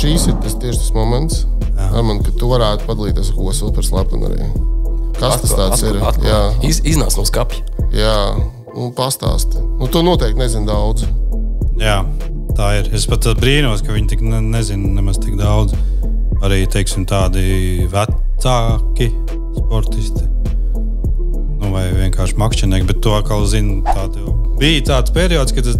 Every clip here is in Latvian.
šīs ir tieši tas moments, Armand, ka tu varētu padalīties ar ko super slepeni arī. Kas tas tāds ir? Jā. Iznāc no skapja. Jā, pastāsti. Tu noteikti nezini daudz. Jā, tā ir. Es pat brīnos, ka viņi tik nezina nemaz tik daudz. Arī, teiksim, tādi vecāki sportisti. Vai vienkārši makšķinieki, bet to atkal zinu tādu. Bija tāds periods, kad es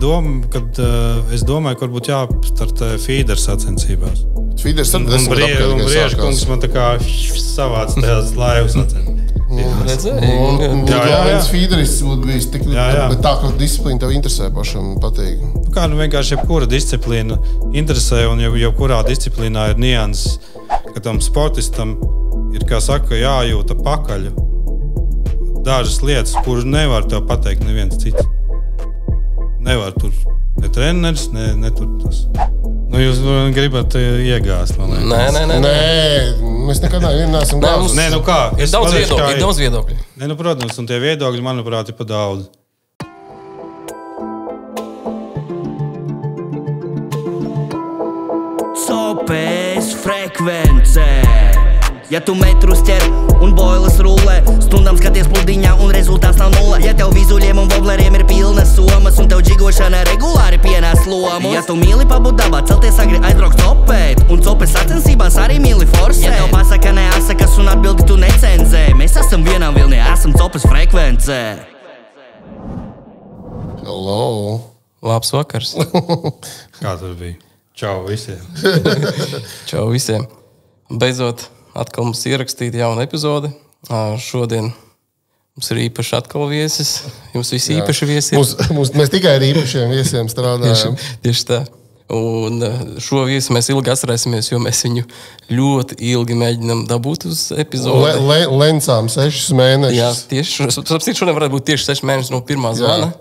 domāju, ka varbūt jāstartē feeder sacensībās. Feeder sacensībās un Briežkungs man tā kā savāc tajās laivas sacensībās. Viens feederists būtu bijis tik, bet tā, ka disciplīna tev interesē pašam patīk. Kā vienkārši jebkura disciplīna interesē, un jebkurā disciplīnā ir nianses, ka tam sportistam ir, kā saka, jājūta pakaļu. Dažas lietas, kuras nevar tev pateikt neviens cits. Nevar tur ne treneris, ne tur tas. Jūs gribat iegāzt, man liekas. Nē, mēs nekad neesam gāzes. Nē, kā? Ir daudz viedokļu. Nē, protams, un tie viedokļi, manuprāt, ir pa daudz. Sopes frekvence. Ja tu metrus ķer un boilas rullē, stundām skaties pludiņā un rezultāts nav nulle. Ja tev vizuļiem un wobleriem ir pilnas somas un tev džigošana regulāri pienās lomus. Ja tu mīli pabūt dabā, celties agri aizbraukt copēt un copes sacensībās arī mīli forsēt. Ja tev pasaka neasakas un atbildi tu necenzē, mēs esam vienā vilnī, esam copes frekvencē. Hello. Labs vakars. Kā tur bija? Čau visiem. Čau visiem. Beidzot. Atkal mums ierakstīt jaunu epizodi. Šodien mums ir īpaši atkal viesis. Jums visi īpaši viesi ir. Mēs tikai ar īpašiem viesiem strādājam. Tieši tā. Un šo viesu mēs ilgi atcerēsimies, jo mēs viņu ļoti ilgi mēģinām dabūt uz epizodi. Lencām 6 mēnešus. Jā, tieši. Šodien varētu būt tieši 6 mēnešus no pirmā zvana.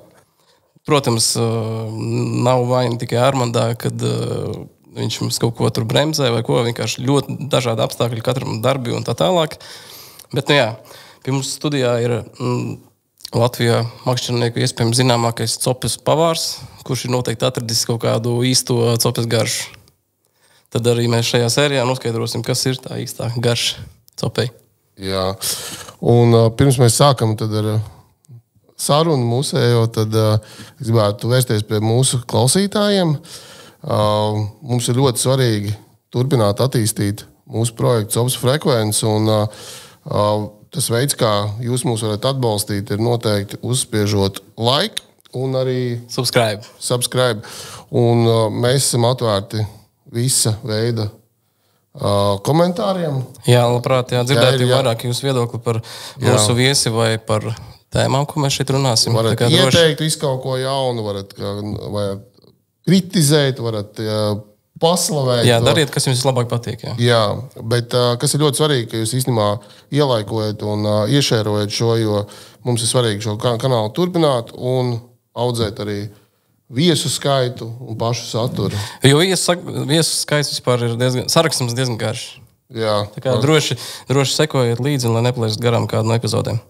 Protams, nav vaina tikai Armandā, kad viņš mums kaut ko tur bremzē vai ko, vienkārši ļoti dažādi apstākļi katram darbi un tā tālāk. Bet, pie mums studijā ir Latvijā makšķernieku iespējams zināmākais copes pavārs, kurš ir noteikti atradis kaut kādu īsto copes garšu. Tad arī mēs šajā sērijā noskaidrosim, kas ir tā īstā garša copei. Jā, un pirms mēs sākam tad ar sarunu mūsējo, tad es gribētu vērsties pie mūsu klausītājiem. Mums ir ļoti svarīgi turpināt attīstīt mūsu projektu Copes frekvenci, un tas veids, kā jūs mūs varat atbalstīt, ir noteikti uzspiežot like un arī subscribe. Un mēs esam atvērti visa veida komentāriem. Jā, labprāt, dzirdēt vairāk jūsu viedokli par mūsu viesi vai par tēmām, ko mēs šeit runāsim. Varat ieteikt visu kaut ko jaunu, varat kritizēt, varat paslavēt. Jā, dariet, kas jums labāk patīk. Jā, bet kas ir ļoti svarīgi, ka jūs īstenībā ielaikojat un iešērojat šo, jo mums ir svarīgi šo kanālu turpināt un audzēt arī viesu skaitu un pašu saturu. Jo viesu skaits vispār ir sarakstams diezgan garš. Jā. Tā kā droši sekojiet līdzi, lai neplēst garām kādu no epizodēm.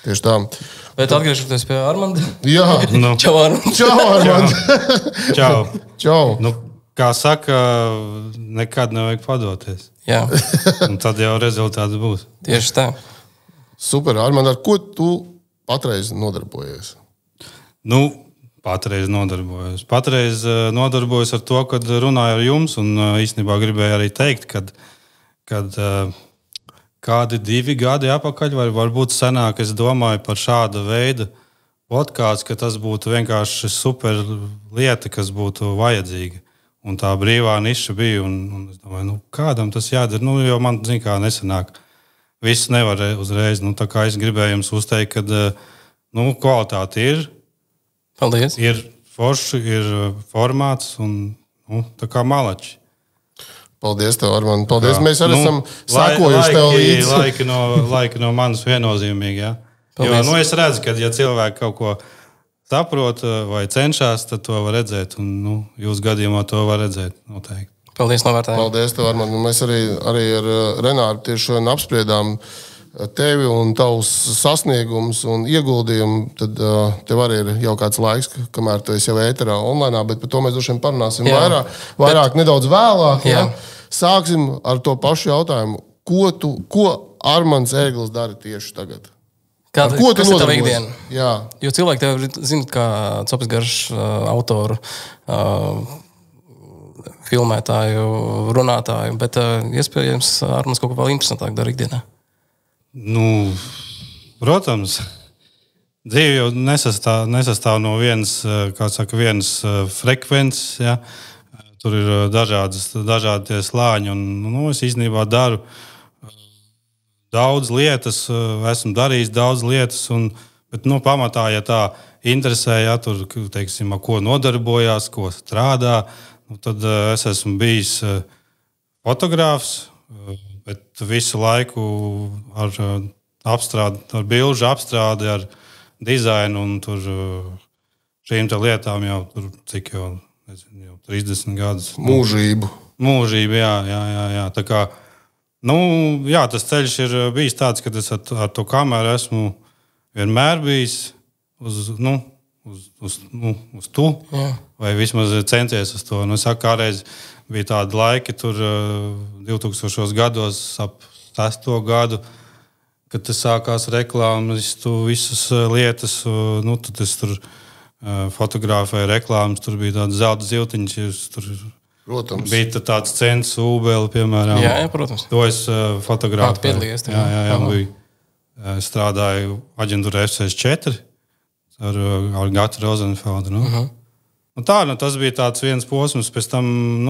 Tieši tā. Bet atgriežoties pie Armanda. Jā. Čau, Armand. Čau, Armand. Čau. Kā saka, nekad nevajag padoties. Jā. Un tad jau rezultāts būs. Tieši tā. Super, Armand, ar ko tu patreiz nodarbojies? Patreiz nodarbojos. Patreiz nodarbojos ar to, kad runāju ar jums, un īstenībā gribēju arī teikt, kad kādi 2 gadi atpakaļ, vai varbūt senāk, es domāju par šādu veidu podkāstu, ka tas būtu vienkārši super lieta, kas būtu vajadzīga. Un tā brīvā niša bija, un es domāju, kādam tas jādara, jo man, nesanāk. Viss nevar uzreiz, tā kā es gribēju jums uzteikt, kad, kvalitāte ir. Paldies. Ir forši, ir formāts, un tā kā malači. Paldies tev, Armand. Paldies. Mēs arī esam sākojuši tev līdzi. Laiki no manas viennozīmīgi, jā. Jo, es redzu, ka ja cilvēki kaut ko saprot vai cenšas, tad to var redzēt. Un, jūs gadījumā to var redzēt noteikti. Paldies, novērtējumu. Paldies tev, Armand. Mēs arī ar Renāru tieši šodien apspriedām tevi un tavus sasniegumus un ieguldījumu. Tad tev arī ir jau kāds laiks, kamēr tu esi jau ēterā online, bet par to mēs droši vien parunāsim vairāk nedaudz vēlāk. Jā. sāksim ar to pašu jautājumu. Ko Armands Ēglis dara tieši tagad? Ko tu nodarbojies? Jā. Jo cilvēki tev zina, kā Copis Garš autoru, filmētāju, runātāju, bet iespējams Armands kaut ko vēl interesantāk dara ikdienā. Nu, protams, dzīve jau nesastāv no vienas frekvences, ja? Tur ir dažādi slāņi, un es īstenībā daru daudz lietas, esmu darījis daudz lietas, bet pamatā, ja tā interesē, ja tur, teiksim, ar ko nodarbojās, ko strādā, tad es esmu bijis fotogrāfs, bet visu laiku ar bilžu apstrādi, ar dizainu un tur šīm lietām jau tur, cik jau, nezinu, jau 30 gadus. Mūžību, jā. Tā kā, jā, tas ceļš ir bijis tāds, ka es ar to kameru esmu vienmēr bijis uz tu, vai vismaz centies uz to. Es saku, kādreiz bija tādi laiki, tur 2000 gados, ap 6. gadu, kad tas sākās reklāmas, visas lietas, tad es tur fotografēju reklāmas, tur bija tādas zelta ziltiņas, tur protams. Bija tāds cents, ūbeli, piemēram. Jā, protams. To es fotografēju. Piedalījies. Jā, strādāju aģentūrā FCS4 ar Gatu Rozenfeldu. Tas bija tāds viens posms pēc tam,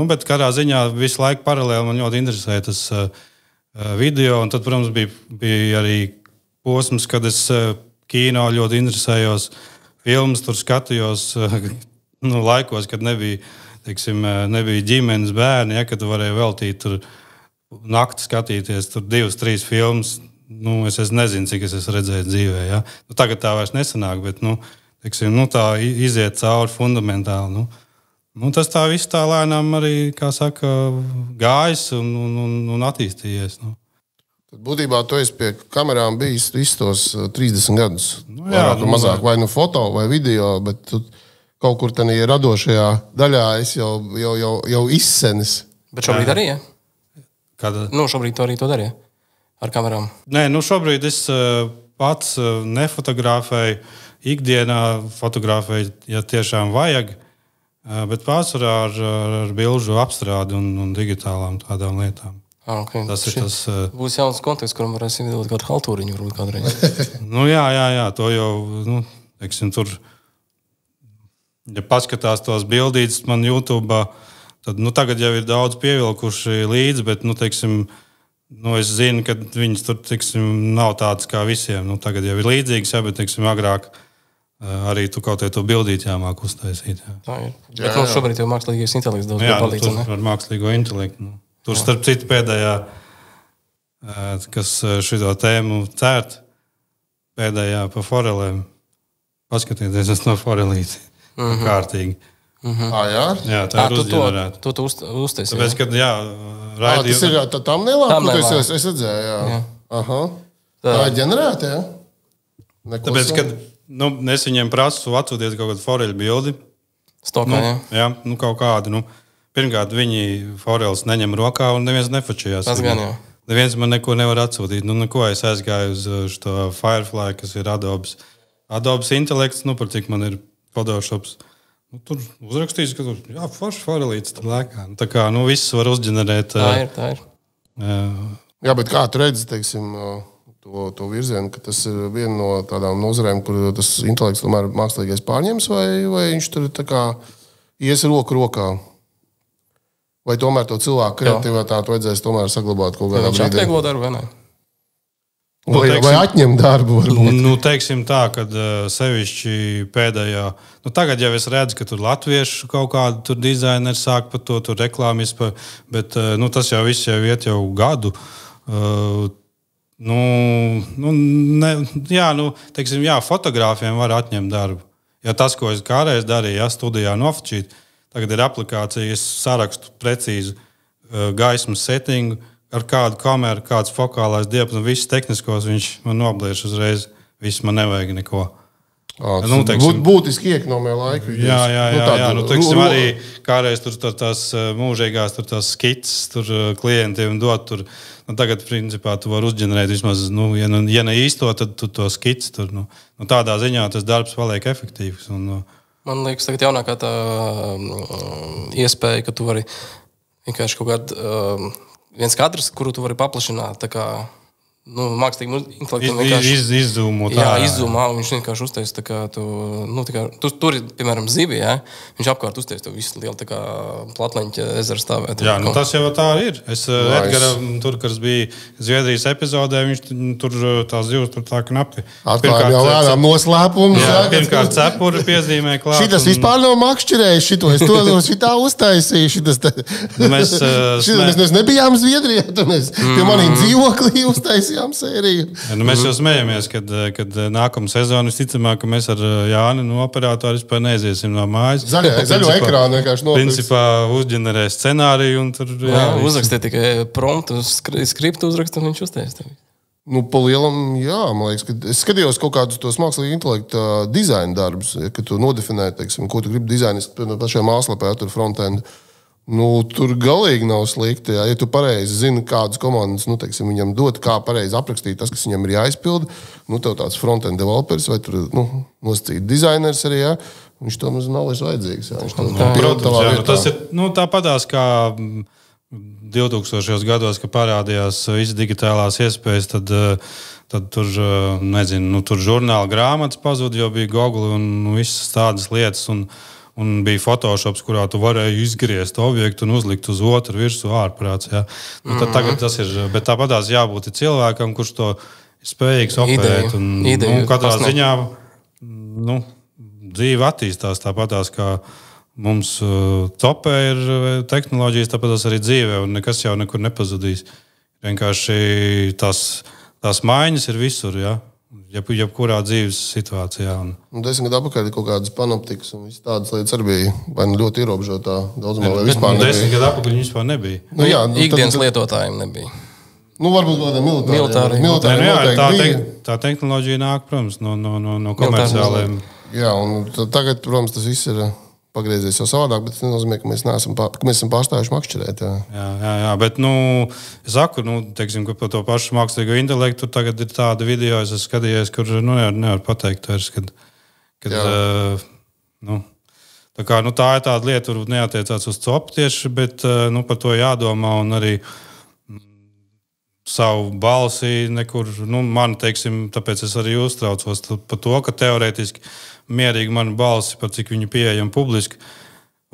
bet kādā ziņā visu laiku paralēli man ļoti interesēja tas video, un tad, protams, bija arī posms, kad es kino ļoti interesējos, filmas tur skatījos laikos, kad nebija ģimenes bērni, kad tu varēji veltīt tur nakti skatīties, tur 2-3 filmas. Es nezinu, cik es esmu redzējis dzīvē. Ja? Tagad tā vairs nesanāk, bet tā iziet cauri fundamentāli. Tas tā viss tā lēnām arī, kā saka, gājis un attīstījies. Tad būtībā tu esi pie kamerām bijis visus tos 30 gadus. Mazāk vai foto vai video, bet tu kaut kur tādā radošajā daļā esi jau izsenis. Bet šobrīd arī, ja? Kāda? Šobrīd to arī to darīja ar kamerām. Nē, šobrīd es pats nefotografēju. Ikdienā fotografēju, ja tiešām vajag, bet pārsvarā ar bilžu apstrādi un digitālām tādām lietām. Okay. Tas ir tas. Būs jauns konteksts, kuram varēs iedot kādu haltūriņu, varbūt kādreiz. Jā, to jau, tur, ja paskatās tos bildītes man YouTube, tad, tagad jau ir daudz pievilkuši līdzi, bet, es zinu, ka viņas tur, nav tādas kā visiem. Tagad jau ir līdzīgas, bet, agrāk arī tu kaut ko to bildīt jāmāk uztaisīt. Jā. Tā ir. Bet šobrīd jau mākslīgais intelekts daudz palīdz, ne? Ar mākslīgo intelektu. Tur, starp citu, pēdējā, kas šito tēmu cērt, pēdējā pa forelēm. Paskatieties uz no forelīti. Kārtīgi. Jā, tā ir uzģenerēta. Tu uztaisīji. Tāpēc, kad, tas ir tam nelāk, es redzēju, jā. Aha. Tā ir ģenerēta, jā? Tāpēc, kad es viņiem prasu atsūties kaut kādu foreļu bildi. Stokā, jā. Kaut kādu, pirmkārt, viņi foreļus neņem rokā un neviens nefačījās. Tas gan, jā. Neviens man neko nevar atsūtīt. Neko es aizgāju uz šo Firefly, kas ir Adobe intelekts, par cik man ir Photoshops. Tur uzrakstīs, ka forši forelīts tur lēkā. Tā kā, viss var uzģenerēt. Tā ir. Jā, bet kā tu redzi, teiksim, to virzienu, ka tas ir viena no tādām nozarēm, kur tas intelekts tomēr mākslīgais pārņems, vai viņš tur tā kā ies roku rokā? Vai tomēr to cilvēku kreativitāti vajadzēs tomēr saglabāt kaut kādā brīdī? Viņš atvieglo darbu, vai ne? Vai atņem darbu, varbūt? Teiksim tā, kad sevišķi pēdējā... Tagad jau es redzu, ka tur latviešu kaut kādu tur dizaineri sāk par to, tur reklāmis, bet tas jau viss jau iet jau gadu. Teiksim, fotogrāfiem var atņemt darbu. Ja tas, ko es kādreiz darīju, studijā nofočīt, tagad ir aplikācija, es sarakstu precīzu gaismas settingu, ar kādu kameru, kāds fokālais diapazons, visus tehniskos viņš man nobliež uzreiz. Viss man nevajag neko. Būtiski iekonomē laiku. Jā. Teiksim, arī kādreiz tur tās mūžīgās tās skices tur klientiem dot. Tur, tagad, principā, tu vari uzģenerēt vismaz, ja ne īsto, tad tu to skici tur. Tādā ziņā tas darbs paliek efektīvs. Man liekas, tagad jaunākā tā iespēja, ka tu vari vienkārši kaut kādu viens kadrs, kuru tu vari paplašināt. Tā kā mākslīgi intelektam vienkārši izzūmot. Jā, izzūmā, un viņš vienkārši uztais tā kā tu tur ir, piemēram, zivi, jā, viņš apkārt uztais to visu lielu tā kā Platleņķa ezera stāvēt. Jā, tas jau tā ir. Es Edgaram tur, kas bija Zviedrijas epizodē, viņš tur tās zivs tur tā knapi. Atklājām jau lēnām noslēpumus. Pirmkārt cepuri piezīmē klāt. Šitas vispār nav makšķerējis šito, es to šitā uztaisīju. Mēs nebijām Zviedrijā, tad mēs pie maniem dzīvoklī uztaisījām sēriju. Mēs jau smējamies, kad nākamā sezona visticamāk, ka mēs ar Jāni operātoru vispār neiziesim no mājas. Zaļo ekrānu vienkārši nopirks. Principā uzģenerē scenāriju un tur... Uzrakstē tikai promptu, skriptu uzrakstu un viņš uztais tevi. Pa lielam, jā, man liekas, ka es skatījos kaut kādus tos mākslīgi intelekta dizaina darbus, kad tu nodefinē, teiksim, ko tu gribi dizainēt, pašajā mājaslapā, tur frontendu. Tur galīgi nav slikti. Ja tu pareizi zini, kādas komandas teiksim, viņam dot, kā pareizi aprakstīt tas, kas viņam ir jāizpilda, tev tāds front-end developers vai nosacīt dizainers arī, ja? Viņš to mums nav vairs vajadzīgs. Ja? Tas ir tāpatās kā 2000. gados, kad parādījās visas digitālās iespējas, tad tur, nezinu, tur žurnāla grāmatas pazuda, jo bija Google un visas tādas lietas. Un bija Photoshops, kurā tu varēji izgriezt objektu un uzlikt uz otru virsmu ārprāts. Ja? Tad tagad tas ir. Bet tāpatās jābūt cilvēkam, kurš to ir spējīgs operēt. Katrā ziņā dzīve attīstās tāpatās, kā mums topē ir tehnoloģijas, tāpatās arī dzīvē, un nekas jau nekur nepazudīs. Vienkārši tās maiņas ir visur. Ja? Jebkurā dzīves situācijā. 10 gadu atpakaļ kaut kādas panoptikas un visas tādas lietas arī bija vai ļoti ierobežotā daudzumā, vai vispār nebija. 10 gadu atpakaļ viņi vispār nebija. Ikdienas lietotājiem nebija. Varbūt kādiem militāriem. Tā tehnoloģija nāk, protams, no komerciāliem. Jā, un tagad, protams, tas viss ir pagriezies jau savādāk, bet tas nenozīmē, ka mēs esam pārstājuši makšķerēt. Jā, bet, es saku, teiksim, ka par to pašu mākslīgo intelektu tagad ir tāda video, es skatījos, kur nevar pateikt vairs, kad tā kā, tā ir tāda lieta, varbūt neatiecās uz copu tieši, bet, par to jādomā un arī savu balsi nekur, man, teiksim, tāpēc es arī uztraucos par to, ka teorētiski mierīgi manu balsi, par cik viņu pieejam publiski,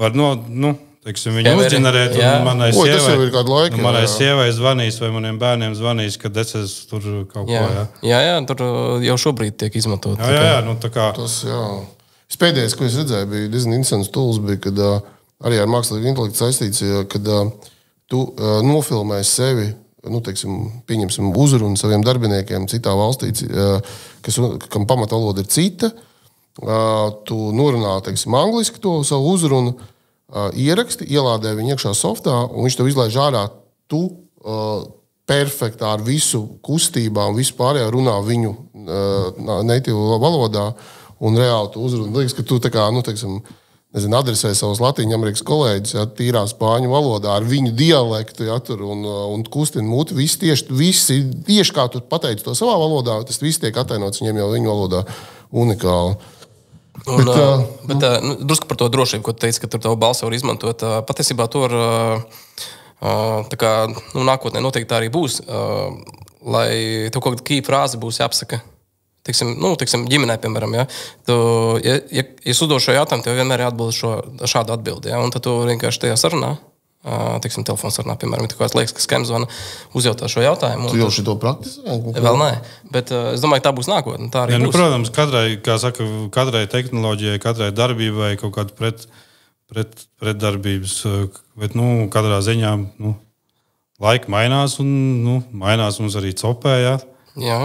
var teiksim, viņu uzģenerēt un manai sievai zvanīs vai maniem bērniem zvanīs, kad es esmu tur kaut ko. Jā, tur jau šobrīd tiek izmantot. Jā, tā kā. Tas, jā. Pēdējais, ko es redzēju, bija diezgan interesants tools, bija, kad arī ar mākslīgu intelektu saistīts, kad tu nofilmēji sevi, teiksim, pieņemsim uzrunu saviem darbiniekiem citā valstī, kam pamatvaloda ir cita. Tu norunā, teiksim, angliski to savu uzrunu, ieraksti, ielādē viņu iekšā softā, un viņš tev izlaiž ārā. Tu perfektā ar visu kustībām, visu pārējā runā viņu natīvu valodā, un reāli tu uzrunu. Liekas, ka tu tā kā, teiksim, adresē savus Latīņu Amerikas kolēģus, tīrā spāņu valodā ar viņu dialektu, tur, un kustina muti. Visi tieši kā tu pateici to savā valodā, tas viss tiek atainots viņiem jau viņu valodā unikāli. Bet drusku par to drošību, ko tu teici, ka tur tavu balsi var izmantot. Patiesībā to var, tā kā, nākotnē noteikti tā arī būs, lai tev kaut kāda key frāze būs jāapsaka. Teiksim, ģimenē, piemēram, ja es uzdošu šo jautājumu, tev vienmēr jāatbild šādu atbildi, ja? Un tad tu vienkārši tajā sarunā, teiksim, telefons sarunā, piemēram, ja kāds liekas, ka skams zvana, uzjautā šo jautājumu. Tu jau šito praktizē? Vēl nē, bet es domāju, ka tā būs nākotne. Tā arī būs. Protams, katrai tehnoloģijai, katrai darbībai kaut kāda pretdarbības, bet, katrā ziņā, laika mainās un, mainās mums arī copē, jā. Jā.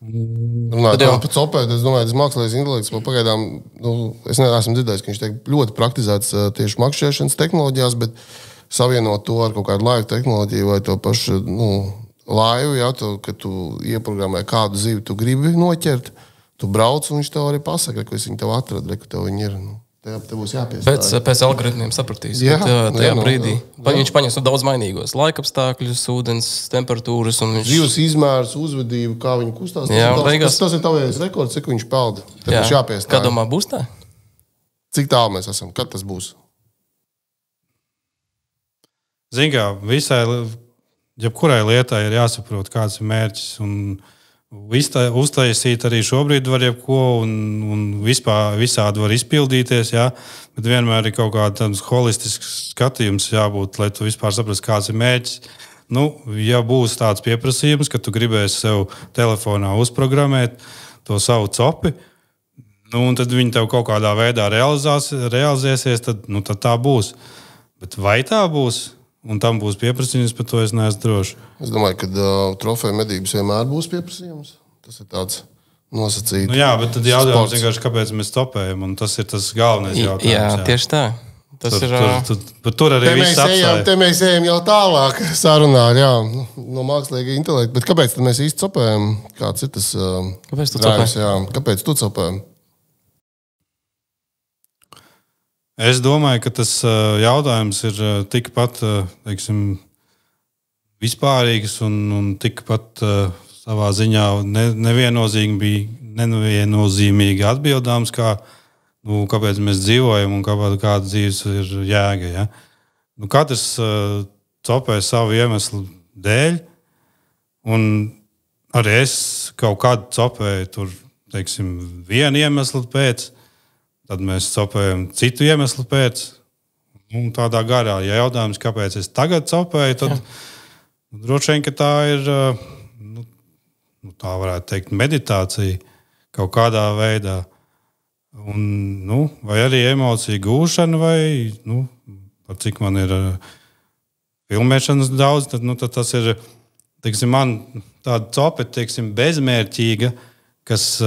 Runājot par copēt, es domāju, tas mākslīgais intelekts pagaidām, es neesmu dzirdējis, ka viņš tiek ļoti praktizēts tieši makšķerēšanas tehnoloģijās, bet savienot to ar kaut kādu laivu tehnoloģiju vai to pašu laivu, kad tu ieprogrammē kādu zivi tu gribi noķert, tu brauc, un viņš tev arī pasaka, ka es viņu tev atradu, ka tev viņi ir. Te būs jāpiestāj. Pēc algoritmiem sapratīs, Jā, ka tajā jā, brīdī jā. viņš paņems daudz mainīgos laikapstākļus, ūdens temperatūras. Dzīves izmērs, uzvedību, kā viņi kustās. Jā, Tas ir tavējais rekords, cik viņš pelda. Tad viņš jāpiestāj. Kā domā, būs tā? Cik tālu mēs esam? Kad tas būs? Zini, kā jebkurai lietai ir jāsaprot, kāds ir mērķis. Uztaisīt arī šobrīd var jebko, un visādi var izpildīties, jā, bet vienmēr ir kaut kāds holistisks skatījums jābūt, lai tu vispār saprastu, kāds ir mērķis. Ja būs tāds pieprasījums, ka tu gribēsi sev telefonā uzprogrammēt to savu copi, un tad viņi tev kaut kādā veidā realizēsies, tad tā būs. Bet vai tā būs? Un tam būs pieprasījums, par to es neesmu drošs. Es domāju, ka trofeju medības vienmēr būs pieprasījums. Tas ir tāds nosacīts. Jā, bet tad jautājums vienkārši, kāpēc mēs topējam, un tas ir tas galvenais jautājums. Jā, tieši tā. Tur arī viss apstāja. Te mēs ejam jau tālāk sarunā, jā, no mākslīga intelekta. Bet kāpēc tad mēs īsti copējam? Kāds ir tas drājums? Kāpēc tu copējam? Es domāju, ka tas jautājums ir tikpat vispārīgs un tikpat savā ziņā neviennozīmīgi atbildāms, kā kāpēc mēs dzīvojam un kāda dzīves ir jēga. Ja? Katrs copē savu iemeslu dēļ, un arī es kaut kādu copēju tur, vienu iemeslu pēc. Tad mēs copējam citu iemeslu pēc. Un tādā garā, ja jautājums, kāpēc es tagad copēju, tad droši vien, ka tā ir, tā varētu teikt, meditācija kaut kādā veidā. Un, vai arī emocija gūšana, vai par cik man ir filmēšanas daudz, tad tas ir, man tāda cope, bezmērķīga, kas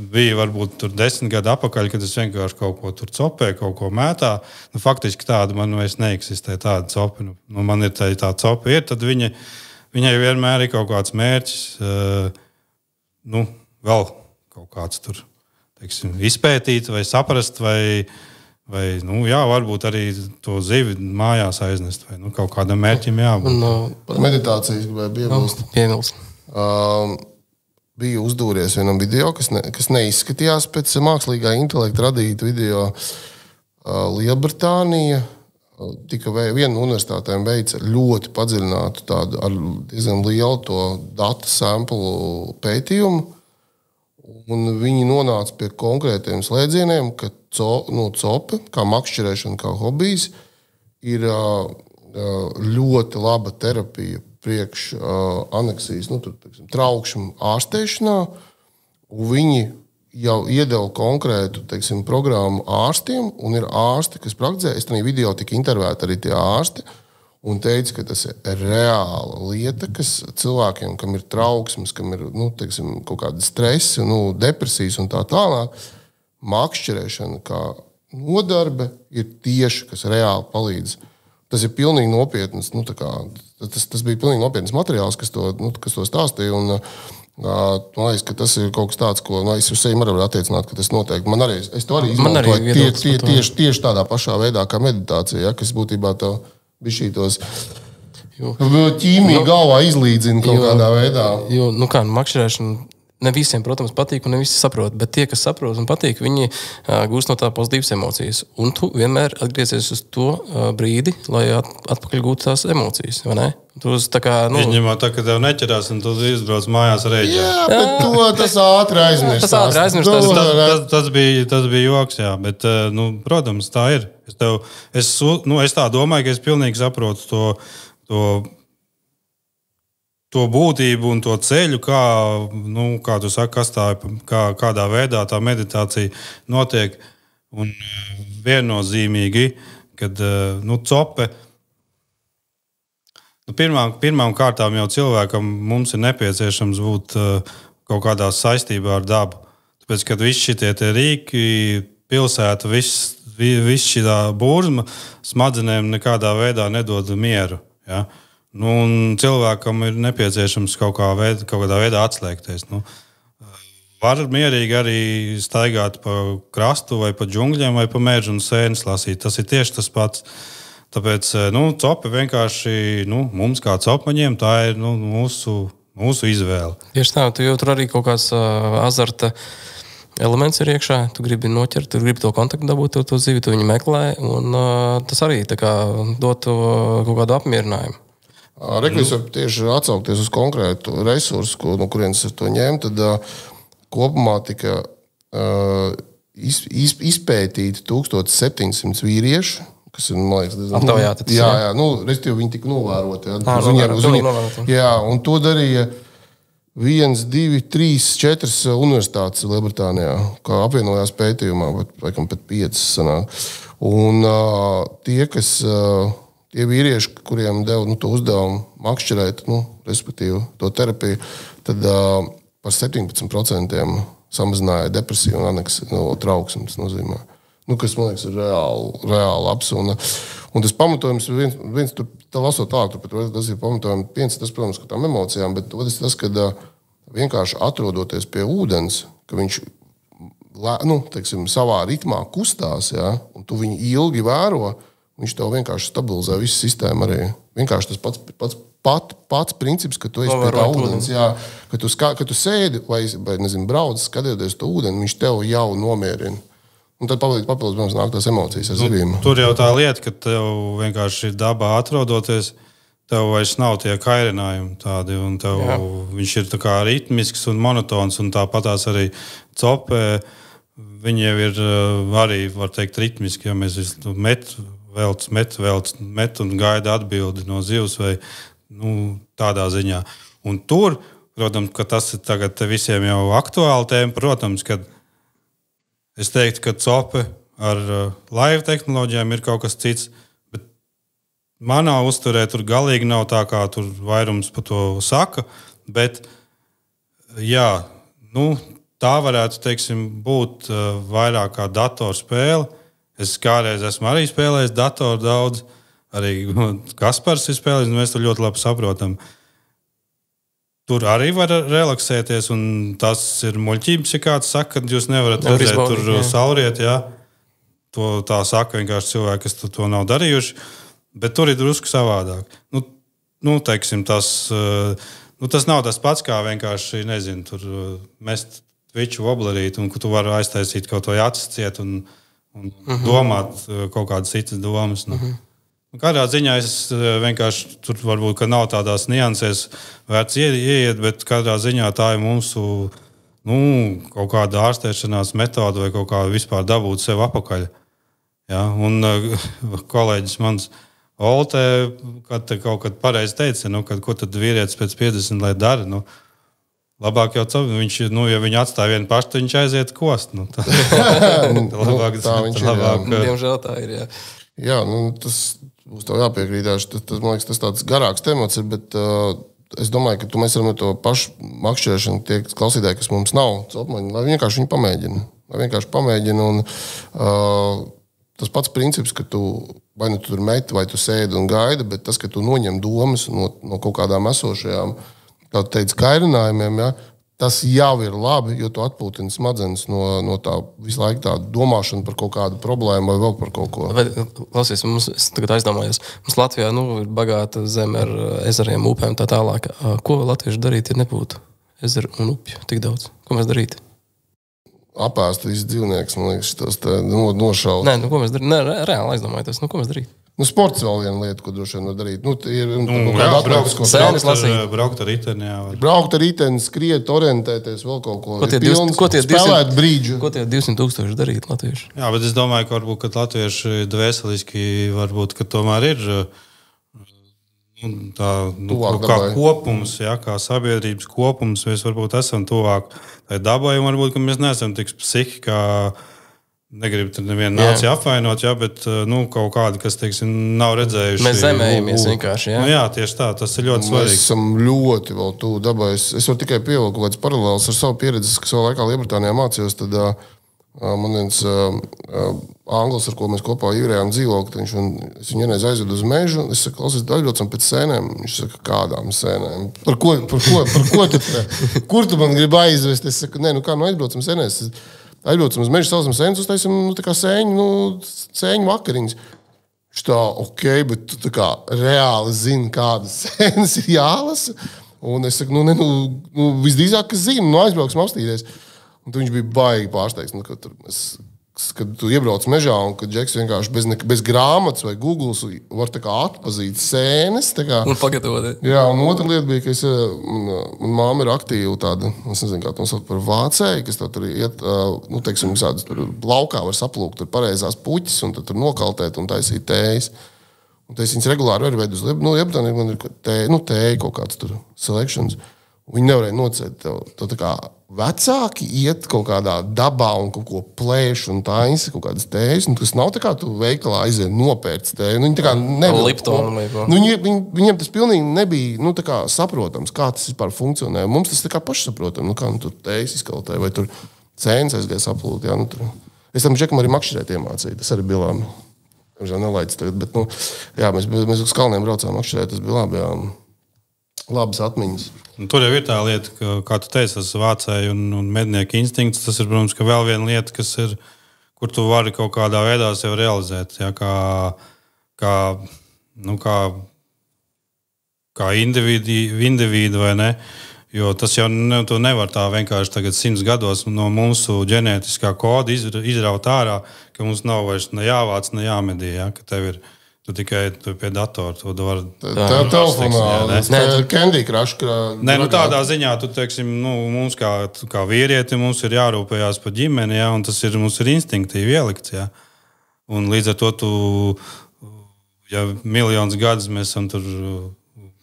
bija varbūt tur 10 gadu atpakaļ, kad es vienkārši kaut ko tur copēju, kaut ko mētā. Faktiski tāda man vairs neeksistē, tāda copa. Man ir tā copa, tad viņai vienmēr ir kaut kāds mērķis, vēl kaut kāds tur, izpētīt vai saprast, vai varbūt arī to zivi mājās aiznest, vai kaut kādam mērķim jābūt. Par meditācijas gribēju piebilst. Bija uzdūries vienam video, kas neizskatījās pēc mākslīgā intelekta radīta video. Lielbritānija viena universitātē veica ļoti padziļinātu tādu ar diezgan lielu to datu samplu pētījumu, un viņi nonāca pie konkrētiem slēdzieniem, ka cope, kā makšķerēšana, kā hobijs, ir ļoti laba terapija priekš aneksijas, traukšņu ārstēšanā, un viņi jau iedeva konkrētu, programmu ārstiem, un ir ārsti, kas praktizē. Es tajā video tika intervēti arī tie ārsti, un teica, ka tas ir reāla lieta, kas cilvēkiem, kam ir trauksmes, kam ir, kaut kāda stresa, depresijas un tā tālāk, makšķerēšana kā nodarbe ir tieši, kas reāli palīdz. Tas ir pilnīgi nopietns, tas bija pilnīgi nopietns materiāls, kas to stāstīja. Un, man liekas, ka tas ir kaut kas tāds, ko es uz sevi varu attiecināt, ka tas noteikti. Es to arī izmantoju tieši tādā pašā veidā kā meditācija, ja, kas būtībā tev bišķītos ķīmiju galvā izlīdzina kaut kādā veidā. Makšķerēšana ne visiem, protams, patīk un ne visi saprot, bet tie, kas saprot un patīk, viņi gūst no tā pozitīvas emocijas. Un tu vienmēr atgriezies uz to brīdi, lai atpakaļ gūtu tās emocijas, vai ne? Izņemot tā, ka tev neķerās un tu izbrauc mājās reģē. Jā, bet tas ātri aizmirstās. Tas bija joks, jā, bet, protams, tā ir. Es tā domāju, ka es pilnīgi saprotu to būtību un to ceļu, kā tu saki, kādā veidā tā meditācija notiek. Un viennozīmīgi, kad cope, pirmām kārtām jau cilvēkam mums ir nepieciešams būt kaut kādā saistībā ar dabu. Tāpēc, kad visi šitie rīki, pilsēta, viss šī burzma smadzenēm nekādā veidā nedod mieru. Ja? Un cilvēkam ir nepieciešams kaut kādā veidā atslēgties. var mierīgi arī staigāt pa krastu vai pa džungļiem vai pa mežu un sēnes lasīt. Tas ir tieši tas pats. Tāpēc copi vienkārši mums kā copmaņiem tā ir mūsu izvēle. Tieši tā, tu jau tur arī kaut kāds azarta elements ir iekšā. Tu gribi noķert, tu gribi to kontaktu dabūt, to zivi, tu viņu meklē. Un tas arī tā kā dot kaut kādu apmierinājumu. Reklis var tieši atsaukties uz konkrētu resursu, no kurienes es to ņēmu. Tad kopumā tika izpētīti 1700 vīrieši, kas ir, man liekas, aptaujāti. Jā, respektīvi viņi tika novēroti. Jā, un to darīja 1, 2, 3, 4 universitātes Lielbritānijā, kā apvienojās pētījumā, laikam pat 5 sanāk. Un tie vīrieši, kuriem deva to uzdevumu makšķerēt, respektīvi to terapiju, tad par 17% samazināja depresiju un trauksmi, tas nozīmē. Kas, man liekas, ir reāli labs. Un tas pamatojums ir viens tur, tā lasot tālāk, tas ir pamatojums, viens tas, protams, ka tām emocijām, bet otrs tas, ka vienkārši atrodoties pie ūdens, ka viņš savā ritmā kustās, ja, un tu viņu ilgi vēro, viņš tev vienkārši stabilizē visu sistēmu arī. Vienkārši tas pats princips, ka tu esi pie tā ūdens, jā, ka tu sēdi vai brauc, skatoties to ūdeni, viņš tev jau nomierina. Un tad papildus, protams, nāk tās emocijas ar zivīm. Tur jau tā lieta, ka tev vienkārši dabā atrodoties, tev vairs nav tie kairinājumi tādi, un viņš ir tā kā ritmisks un monotons, un tāpatās arī copē, viņi jau ir arī, var teikt, ritmiski, ja mēs met un gaida atbildi no zivs vai tādā ziņā. Un tur, protams, ka tas ir tagad visiem jau aktuāli tēma, protams, kad es teiktu, ka cope ar laivu tehnoloģijām ir kaut kas cits, bet manā uzturē tur galīgi nav tā, kā tur vairums par to saka, bet jā, tā varētu, teiksim, būt vairāk kā datorspēle. Es kādreiz esmu arī spēlējis datoru daudz, arī Kaspars ir spēlējis, un mēs to ļoti labi saprotam. Tur arī var relaksēties, un tas ir muļķības, ja kāds saka, ka jūs nevarat redzēt tur sauriet, jā. To tā saka vienkārši cilvēki, kas to nav darījuši, bet tur ir drusku savādāk. Teiksim, tas nav tas pats, kā vienkārši, nezinu, tur mest viču oblerīt, un tu vari aiztaisīt kaut vai acis ciet un domāt kaut kādas citas domas. Kādā ziņā es vienkārši tur varbūt, ka nav tādās niansēs vērts ieiet, bet kādā ziņā tā ir mūsu kaut kāda ārstēšanās metode vai kaut kā vispār dabūt sev apakaļ. Ja? Un kolēģis mans Olte kaut kad pareizi teica, ko tad vīrietis pēc 50 lai dara. Labāk jau viņš, ja viņi atstāja vienu pašu, tad viņš aiziet kost. Labāk. Diemžēl tā ir, jā. Jā, tas būs tev jāpiekrītās. Man liekas, tas tāds garāks temats ir, bet es domāju, ka mēs varam ar to pašu makšķerēšanu tie klausītāji, kas mums nav copmaņi, lai vienkārši viņi pamēģina. Un tas pats princips, ka tu vai tu tur meti, vai tu sēdi un gaidi, bet tas, ka tu noņem domas no kaut kādām esošajām, kā tu teici, kairinājumiem, ja, tas jau ir labi, jo tu atpūtini smadzenes no tā visu laiku tā domāšana par kaut kādu problēmu vai vēl par kaut ko. Klausies, es tagad aizdomājos, mums Latvijā ir bagāta zeme ar ezeriem, upēm tā tālāk. Ko latvieši darītu, ja nebūtu ezeru un upju tik daudz? Ko mēs darītu? Apēst visus dzīvniekus, man liekas, tos nošaut. Nē, ko mēs darītu? Nē, reāli aizdomājos, ko mēs darītu? Sports vēl viena lieta, ko droši vien var darīt. Braukt ar riteni. Braukt ar riteni, skriet, orientēties, vēl kaut ko. Spēlēt brīdžu. Ko tie 200,000 darīt latvieši? Jā, bet es domāju, ka varbūt, ka latvieši dvēseliski varbūt, ka tomēr ir tā, kā kopums, jā, kā sabiedrības kopums, mēs varbūt esam tuvāk tai dabai, un varbūt, ka mēs neesam tik psihi, kā negribu tur nevienu nāciju apvainot, jā, bet kaut kādi, kas, teiksim, nav redzējuši. Mēs zemējamies vienkārši, jā. Jā, tieši tā, tas ir ļoti svarīgi. Mēs esam ļoti vēl tuvu dabai. Es varu tikai pievilkt kaut kādas paralēlas ar savu pieredzi, kas savā laikā Lielbritānijā mācījos, tad Man viens Anglis, ar ko mēs kopā īrējām dzīvo, ka es viņu vienreiz aizvedu uz mežu. Es saku, klausies, aizbraucam pēc sēnēm. Viņš saka, kādām sēnēm? Par ko tu? Kur tu man gribi aizvest? Es saku, nē, aizbraucam sēnēs. Aizbraucam uz mežu, saucam sēnes, uztaisim, tā kā sēņu vakariņas. Viņš tā, ok, bet tu tā kā reāli zini, kādas sēnes ir jālasa. Un es saku, visdrīzāk, ka zinu, aizbrauksim apstīties. Un viņš bija baigi pārsteigts, kad tu iebrauc mežā un kad Džeks vienkārši bez grāmatas vai Google var tā kā atpazīt sēnes. Un pagatavot. Jā, un otra lieta bija, ka man māma ir aktīva tāda, es nezinu, kā to sauc par vācēju, kas tā tur iet, teiksim, visādas tur laukā var saplūkt tur pareizās puķis un tad tur nokaltēt un taisīt tējas. Un tas viņas regulāri var veid uz Lieptāni, man ir tēja kaut kāds tur selections. Viņi nevarēja nocēt to tā kā vecāki iet kaut kādā dabā un kaut ko plēš un taisa kaut kādas tējas. Tas nav tā kā tu veikalā aiziet nopērts tēju. Viņi tā kā nevar. Viņiem tas pilnīgi nebija tā kā saprotams, kā tas vispār funkcionē. Mums tas tā kā pašsaprotam. Kā tur tējas izkaltē vai tur cēnas aizgāja saplūt. Jā, es tam Džekam arī makšķerēt iemācīju. Tas arī bija labi. Nelaicis tagad, bet mēs uz kalniem braucām makšķerēt. Tas bija labi, jā. Labas atmiņas. Tur jau ir tā lieta, kā tu teici, tas vācēju un mednieku instinkts. Tas ir, protams, ka vēl viena lieta, kas ir, kur tu vari kaut kādā veidā sev realizēt. Ja, kā individu vai ne. Jo tas jau tu nevar tā vienkārši tagad 100 gados no mūsu ģenētiskā koda izraut ārā, ka mums nav vairs ne jāvāc, ne jāmedī. Ja, ka tev ir tu tikai pie datora to var. Tā telefonā, Candy Crush. Tādā ziņā, tu teiksim, mums kā vīrieti, mums ir jārūpējās par ģimeni, ja, un tas mums ir instinktīvi ielikts. Ja. Un līdz ar to ja miljonus gadus mēs esam tur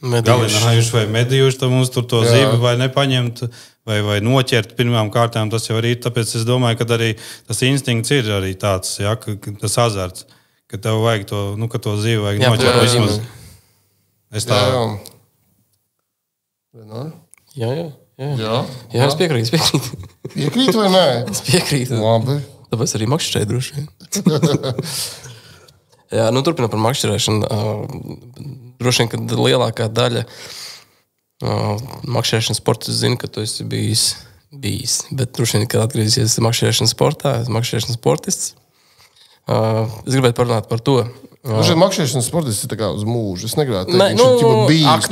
galinājuši vai medījuši, tad mums tur to zivi vai nepaņemt, vai noķert pirmām kārtām, tas jau arī, tāpēc es domāju, ka arī tas instinkts ir arī tāds, ja, tas azarts. Ka tev vajag to, ka to zīvi vajag noķert vismaz. Es tā... Jā, es piekrītu. Piekrīt vai nē? Es piekrītu. Labi. Tāpēc arī makšķerēju droši vien. Jā, turpinot par makšķerēšanu. Droši vien, ka lielākā daļa makšķerēšanas sporta zina, ka tu esi bijis. Bet droši vien, kad atgriezīsies makšķerēšanas sportā, esi makšķerēšanas sportists. Es gribētu parunāt par to. Šeit makšķerēšanas sportists ir tā kā uz mūžu. Es negribētu teikt, viņš ir bijis.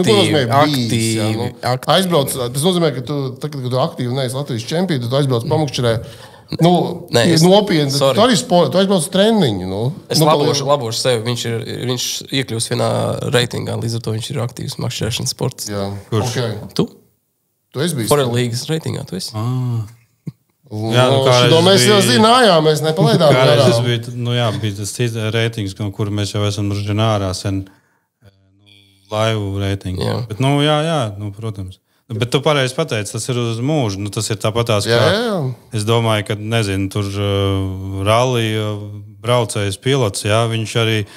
Aktīvi. Aizbrauc, tas nozīmē, ka tu, kad tu aktīvi neesi Latvijas čempioni, tu aizbrauc pamakšķerē. Nopietni. Tu arī sporti, tu aizbrauc treniņu. Es labošu sevi. Viņš iekļūst vienā reitingā, līdz ar to viņš ir aktīvs makšķerēšanas sports. Jā. Kurš? Okay. Tu esi bijis? Forel līgas reitingā tu esi. Jā, mēs jau zinājām, mēs nepalaidām. Tas bija tas cits reitings, no kura mēs jau esam ružģin ārā sen laivu reitingu. Jā. Bet, protams. Bet tu pareizi pateici, tas ir uz mūžu. Tas ir tāpatās, kā es domāju, ka, nezinu, tur rallija braucējs pilots, viņš arī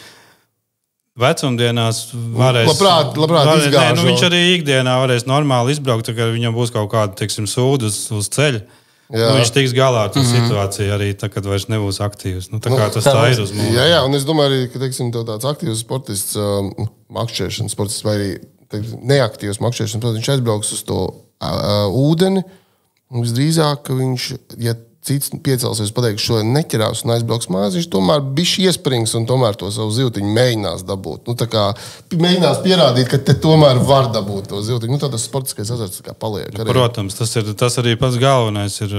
vecumdienās varēs... Labprāt izgāžu. Viņš arī ikdienā varēs normāli izbraukt, ka viņam būs kaut kāda, teiksim, sūda uz ceļa. Viņš tiks galā ar to situāciju arī, kad vairs nebūs aktīvs. Tā kā tas tā ir uz mūsu. Jā, un es domāju arī, ka, teiksim, tāds aktīvs sportists, makšķerēšanas sportists vai arī neaktīvs makšķerēšanas sportists, viņš aizbrauks uz to ūdeni, un visdrīzāk, ka viņš, ja cits piecelsies, pateiks, šo neķerās un aizbrauks mājās, viņš tomēr bišķi iesprings un tomēr to savu zivtiņu mēģinās dabūt. Tā kā mēģinās pierādīt, ka te tomēr var dabūt to zivtiņu. Tā tas sportiskais azarts kā paliek. Arī. Protams, tas arī pats galvenais ir,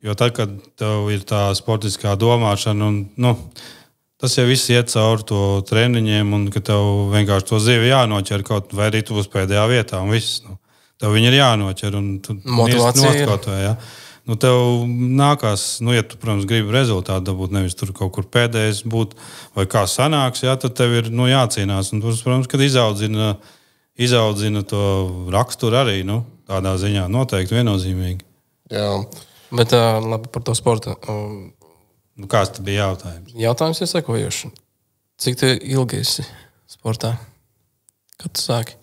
jo tad, kad tev ir tā sportiskā domāšana un, tas jau viss iet cauri to treniņiem un ka tev vienkārši to zivi jānoķer kaut vai arī tu būs pēdējā vietā un viss. Tev viņi ir jānoķer un tu motivācija. Tev nākās, ja tu, protams, gribi rezultātu dabūt, nevis tur kaut kur pēdējais būt, vai kā sanāks, tad tev ir jācīnās. Un, protams, kad izaudzina to raksturu arī, tādā ziņā noteikti viennozīmīgi. Jā. Bet labi par to sportu. Kāds te bija jautājums? Jautājums ir sekojošs. Cik tu ilgi esi sportā? Kad tu sāki?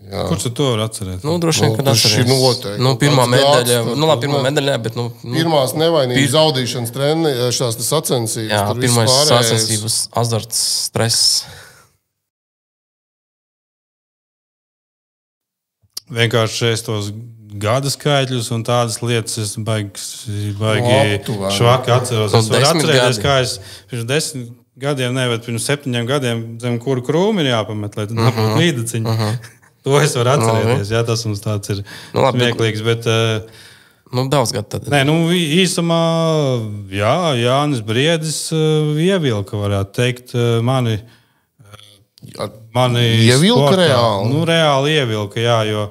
Kurš tu to var atcerēt? Droši vien, kad Tas ir noteikti. Pirmā medaļa, Gads, pirmā medaļā, bet, pirmās nevainīgas zaudīšanas treni, šās sacensības. Jā, pirmais sacensības, azarts, stress. Vienkārši es tos gada skaitļus un tādas lietas es baigi švaki atceros. Es varu atcerēties, kā es pirms 10 gadiem, bet pirms 7 gadiem zem kuru krūmi ir jāpamet, lai tu nebūtu līdaciņi. To es varu atcerēties. Jā, tas mums tāds ir smieklīgs. Bet, daudz gadu tad. Nē, īsumā, jā, Jānis Briedis ievilka, varētu teikt, mani ievilka sportā. reāli? Reāli ievilka, jā, jo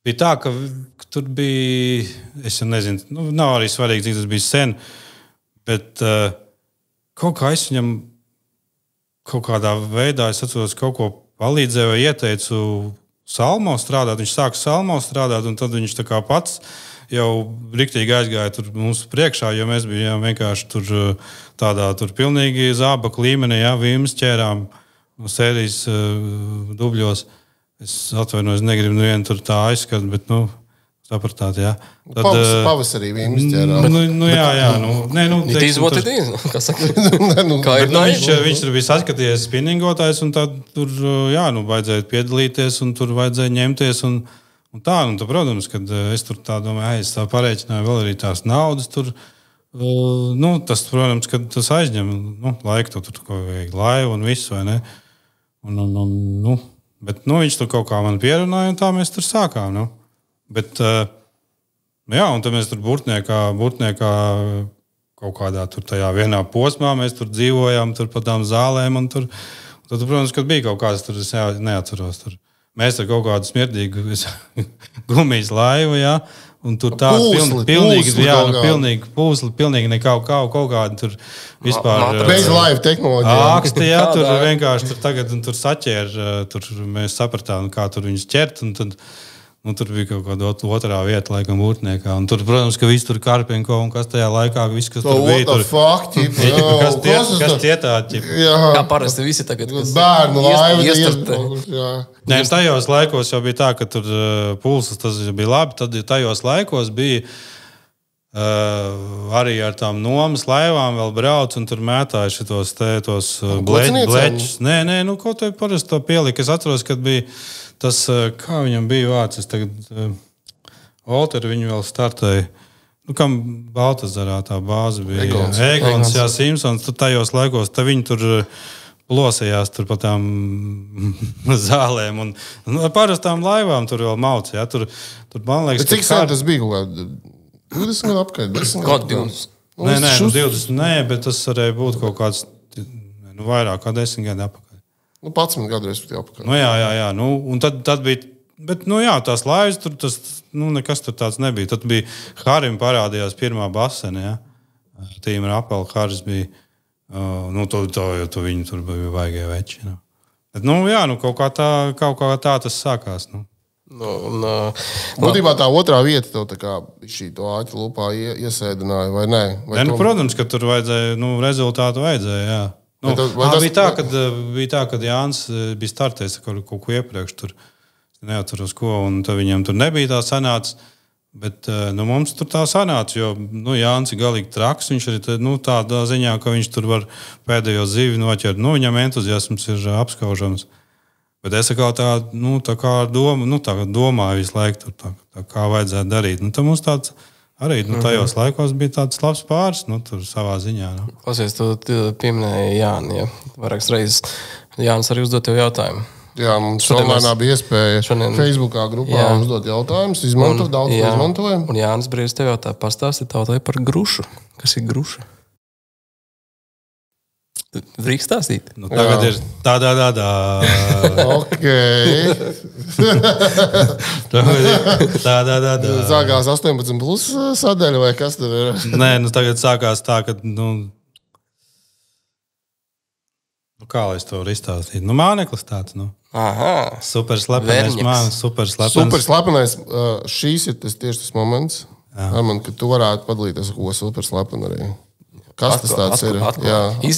bija tā, ka tur bija, es jau nezinu, nav arī svarīgi, cik tas bija sen, bet kaut kā es viņam kaut kādā veidā, es atceros, kaut ko palīdzēju vai ieteicu salmo strādāt. Viņš sāka salmo strādāt, un tad viņš tā kā pats jau riktīgi aizgāja tur mums priekšā, jo mēs bijām vienkārši tur tādā pilnīgi zābaka līmenī, jā, vīmas ķērām no sērijas dubļos. Es atvainojos, negribu nevienu tur tā aizskat, bet, sapratāt, jā. Tad, pavasarī vīmas ķērām. Jā. It is what it is. Kā saka? Viņš tur bija saskatījies spinningotājs, un tad tur, vajadzēja piedalīties, un tur vajadzēja ņemties, un tā, protams, kad es tur tā domāju, es tā pareiķināju vēl arī tās naudas tur, tas, protams, kad tas aizņem, laiku tur ko vajag laivu un visu, vai ne? Bet, viņš tur kaut kā man pierunāja, un tā mēs tur sākām, Bet, un tad mēs tur burtniekā kaut kādā tur tajā vienā posmā, mēs tur dzīvojām, tur pa tām zālēm, un tur, protams, kad bija kaut kāds tur, es neatceros, tur. Mēs ar kaut kādu smirdīgu gumijas laivu, jā, un tur tā pilnīgi pūsli, pilnīgi nekau kaut kādu tur vispār. Bez laiva tehnoloģija. Āksti, jā, tur vienkārši tur tagad un tur saķēra, tur mēs sapratām, kā tur viņus ķert, un tad tur bija kaut kāda otrā vieta, laikam, būtniekā. Un tur, protams, ka viss tur Karpenko un kas tajā laikā, viss, kas tur bija. Kas tie tādi? Kā parasti visi tagad, kas bērnu laiva iestartē. Nē, tajos laikos jau bija tā, ka tur pulsas, tas bija labi. Tad tajos laikos bija arī ar tām nomas laivām vēl brauc un tur mētāja šitos bleķus. Nē, kaut te parasti to pielika. Es atceros, kad bija tas, kā viņam bija vārds, es tagad Olteru viņu vēl startēju. Kam Baltazarā tā bāze bija? Egons, jā, Simpsons. Tur tajos laikos, viņi tur plosējās tur pa tām zālēm un parastām laivām tur vēl mauc, jā. Tur man liekas... Bet cik sen tas bija? 20 gadu apkārt? 10 gadu? Nē, 20, bet tas varēja būt kaut kāds vairāk kā 10 gadu apkārt. 11 gadu respektīvi apkārt. Jā. Un tad bija, bet, tās laivas tur, nekas tur tāds nebija. Tad bija Harim parādījās pirmā basene, jā. Tīma Rapela Haris bija, to viņi tur bija vaigie veči, Bet, kaut kā tā tas sākās, Būtībā tā otrā vieta tev tā kā šī to āķu lupā iesēdināja, vai nē? Protams, ka tur vajadzēja, rezultātu vajadzēja, jā. Bija tā, kad Jānis bija startējis kaut ko iepriekš, tur neatceros ko, un viņam tur nebija tā sanāca, bet mums tur tā sanāca, jo Jānis ir galīgi traks, viņš arī tādā ziņā, ka viņš tur var pēdējo zivi noķert, viņam entuziasms ir apskaužams. Bet es atkal tā kā domāju visu laiku, tā kā vajadzētu darīt. Tad mums tāds arī tajos laikos bija tāds labs pāris, tur savā ziņā. Klausies, tu pieminēji Jāni, ja? Vairākas reizes. Jānis arī uzdot tev jautājumu. Jā, mums šodien bija iespēja Facebookā grupā uzdot jautājumus. Izmantojam. Un Jānis Brīvs tev jautā, pastāsti tautai par grušu. Kas ir gruša? Drīkst stāstīt? Tagad ir tādā. Ok. Tādā. Sākās 18 plus sadaļa, vai kas tur ir? Nē, tagad sākās tā, ka, kā lai es to varu izstāstīt? Māneklis tāds, Aha. Super slepenais māneklis, super slepenais. Šīs ir tieši tas moments, Arman, ka tu varētu padalīties ar ko super slepenu arī. Kas tas tāds ir?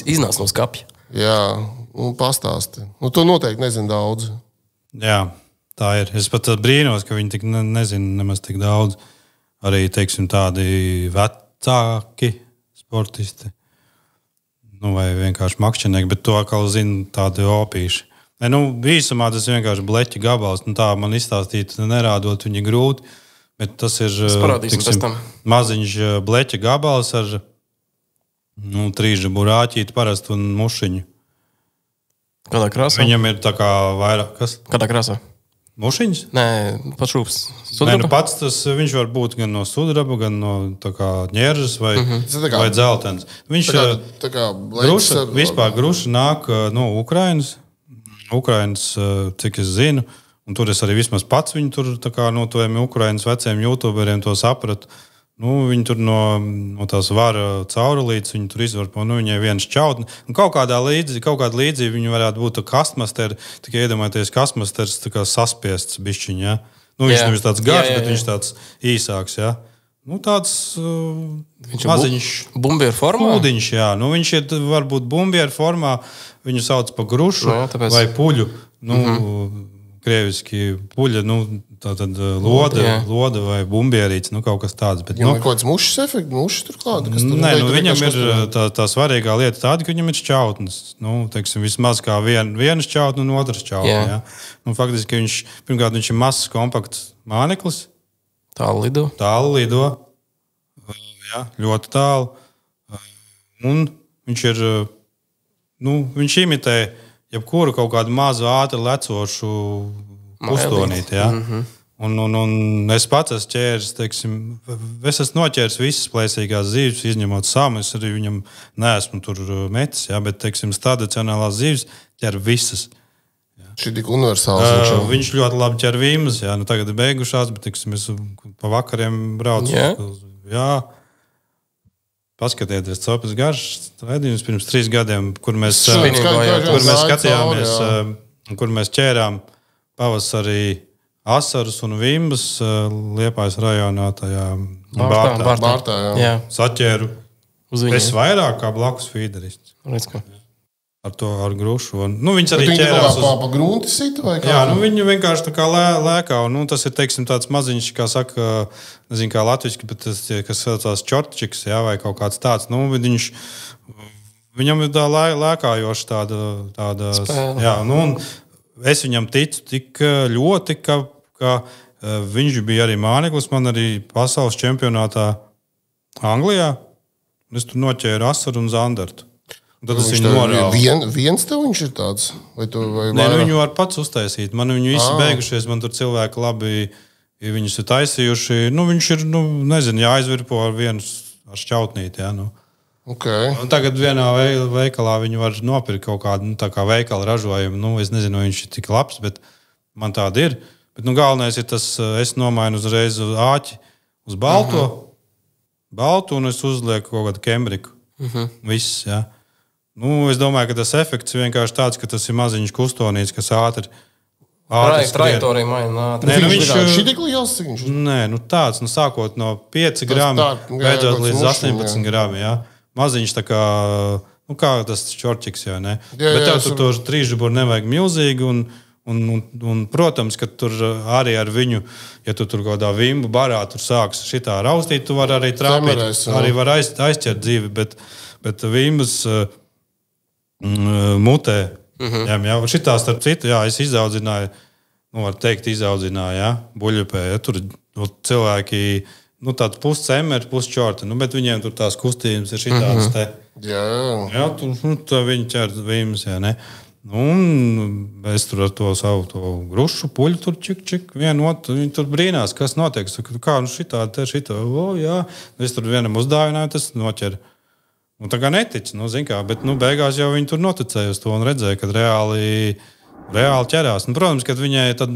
Iznāc no skapja. Jā, pastāsti. Tu noteikti nezini daudz. Jā, Tā ir. Es pat brīnos, ka viņi tik nezinu nemaz tik daudz. Arī, teiksim, tādi vecāki sportisti. Vai vienkārši makšķinieki, bet to atkal zina tādi opīši. Īsumā tas vienkārši bleķa gabals. Tā man izstāstīt, nerādot viņa grūti. Bet tas ir maziņš bleķa gabals ar trīžu burāķīti parasti un mušiņu. Kādā krāsā? Viņam ir tā kā vairāk. Kas? Kādā krāsā? Mušiņas? Nē, pats šūps. Pats viņš var būt gan no sudraba, gan no ņēržas vai dzeltens. Viņš vispār gruša nāk no Ukrainas. Ukrainas, cik es zinu, un tur es arī vismaz pats viņu tur no tiem Ukrainas veciem youtuberiem to sapratu. Viņi tur no tās vara caurulītes, viņi tur izvarpo, viņai viens šķautni. Kaut kāda līdzība viņi varētu būt kastmasteri, tikai iedomājieties, kastmasters saspiests bišķiņ, ja? Viņš nevis tāds garš, bet viņš tāds īsāks, ja? Tāds maziņš bumbieru formā? Pūdiņš, jā. Viņš ir varbūt bumbieru formā, viņu sauc pa grušu vai puļu, krieviski puļa, tātad loda vai bumbierīts, kaut kas tāds. Bet, kaut kāds mušas efekts, mušas turklāt? Viņam ir tā svarīgā lieta tāda, ka viņam ir šķautnes. Teiksim, vismaz kā viena šķautne un otrs šķautne. Ja? Faktiski pirmkārt, viņš ir mazs, kompakts māneklis. Tālu lido. Ja, ļoti tālu. Un viņš ir, viņš imitē jebkuru kaut kādu mazu ātri lecošu pustonīti. Ja? Un es pats esmu ķēris, teiksim, es esmu noķēris visas plēsīgās zīves, izņemot samu, es arī viņam neesmu tur metis, ja? Bet, teiksim, tradicionālās zīves ķer visas. Šī tik universāls. Viņš ļoti labi ķer vīmas, ja? Tagad ir beigušās, bet, teiksim, es pa vakariem braucu. Jā. Paskatieties, copas garš raidījums pirms 3 gadiem, kur mēs skatījāmies, kur mēs ķērām pavasarī asarus un vimbas Liepājas rajonā tajā Bārtā. Saķēru. Es vairāk kā blakus fīderists. Ar grušu. Viņas arī ķērās uz... Pa grunti situ vai kā? Jā, viņi vienkārši tā kā lēkā. Tas ir, teiksim, tāds maziņš, kā saka, nezinu kā latviski, bet tas, kas saucās čortčiks, jā, vai kaut kāds tāds. Viņam ir tā lēkājoša tāda jā, un es viņam ticu tik ļoti, ka viņš bija arī māneklis man arī pasaules čempionātā Anglijā. Es tur noķēru asaru un zandartu. Tad es viņu norāvu. Viens tev viņš ir tāds? Vai viņu var pats uztaisīt. Man viņu visi beigušies, man tur cilvēki labi viņus ir taisījuši. Viņš ir, nezinu, jāizvirpo ar vienu ar šķautnīti. Ja, Okay. Un tagad vienā veikalā viņu var nopirkt kaut kādu tā kā veikala ražojumu. Es nezinu, vai viņš ir tik labs, bet man tāda ir. Bet galvenais ir tas, es nomainu uzreiz uz āķi, uz balto, un es uzlieku kaut kādu kembriku. Viss, ja. Es domāju, ka tas efekts vienkārši tāds, ka tas ir maziņš kustonīts, kas ātri trajektorija maina. Šī tik liels, cik viņš? Nē, tāds, sākot no 5 grami, beidzot līdz 18 grami, jā. Maziņš tā kā tas čorčiks, jā, ne? Bet tev tur to trīžuburu nevajag milzīgi, un protams, ka tur arī ar viņu, ja tu tur kādā vimbu barā tur sāks šitā raustīt, tu var arī trāpīt, arī var aizķert dzīvi, bet vimbas mutē. Jā, šitā starp citu, jā, es izaudzināju, var teikt, izaudzināju, buļļupē, tur cilvēki, tāds puscemeri, pusčorti, bet viņiem tur tās kustības ir šitādas te. Jā, tur viņi ķer vīmas, jā, ne. Un es tur ar to savu grušu puļu tur čik, vienu, viņi tur brīnās, kas notiek, kā šitā, jā, es tur vienam uzdāvināju, tas noķer. Tā kā netic, zin kā, bet beigās jau viņi tur noticēja uz to un redzēja, kad reāli ķerās. Protams, kad viņai tad,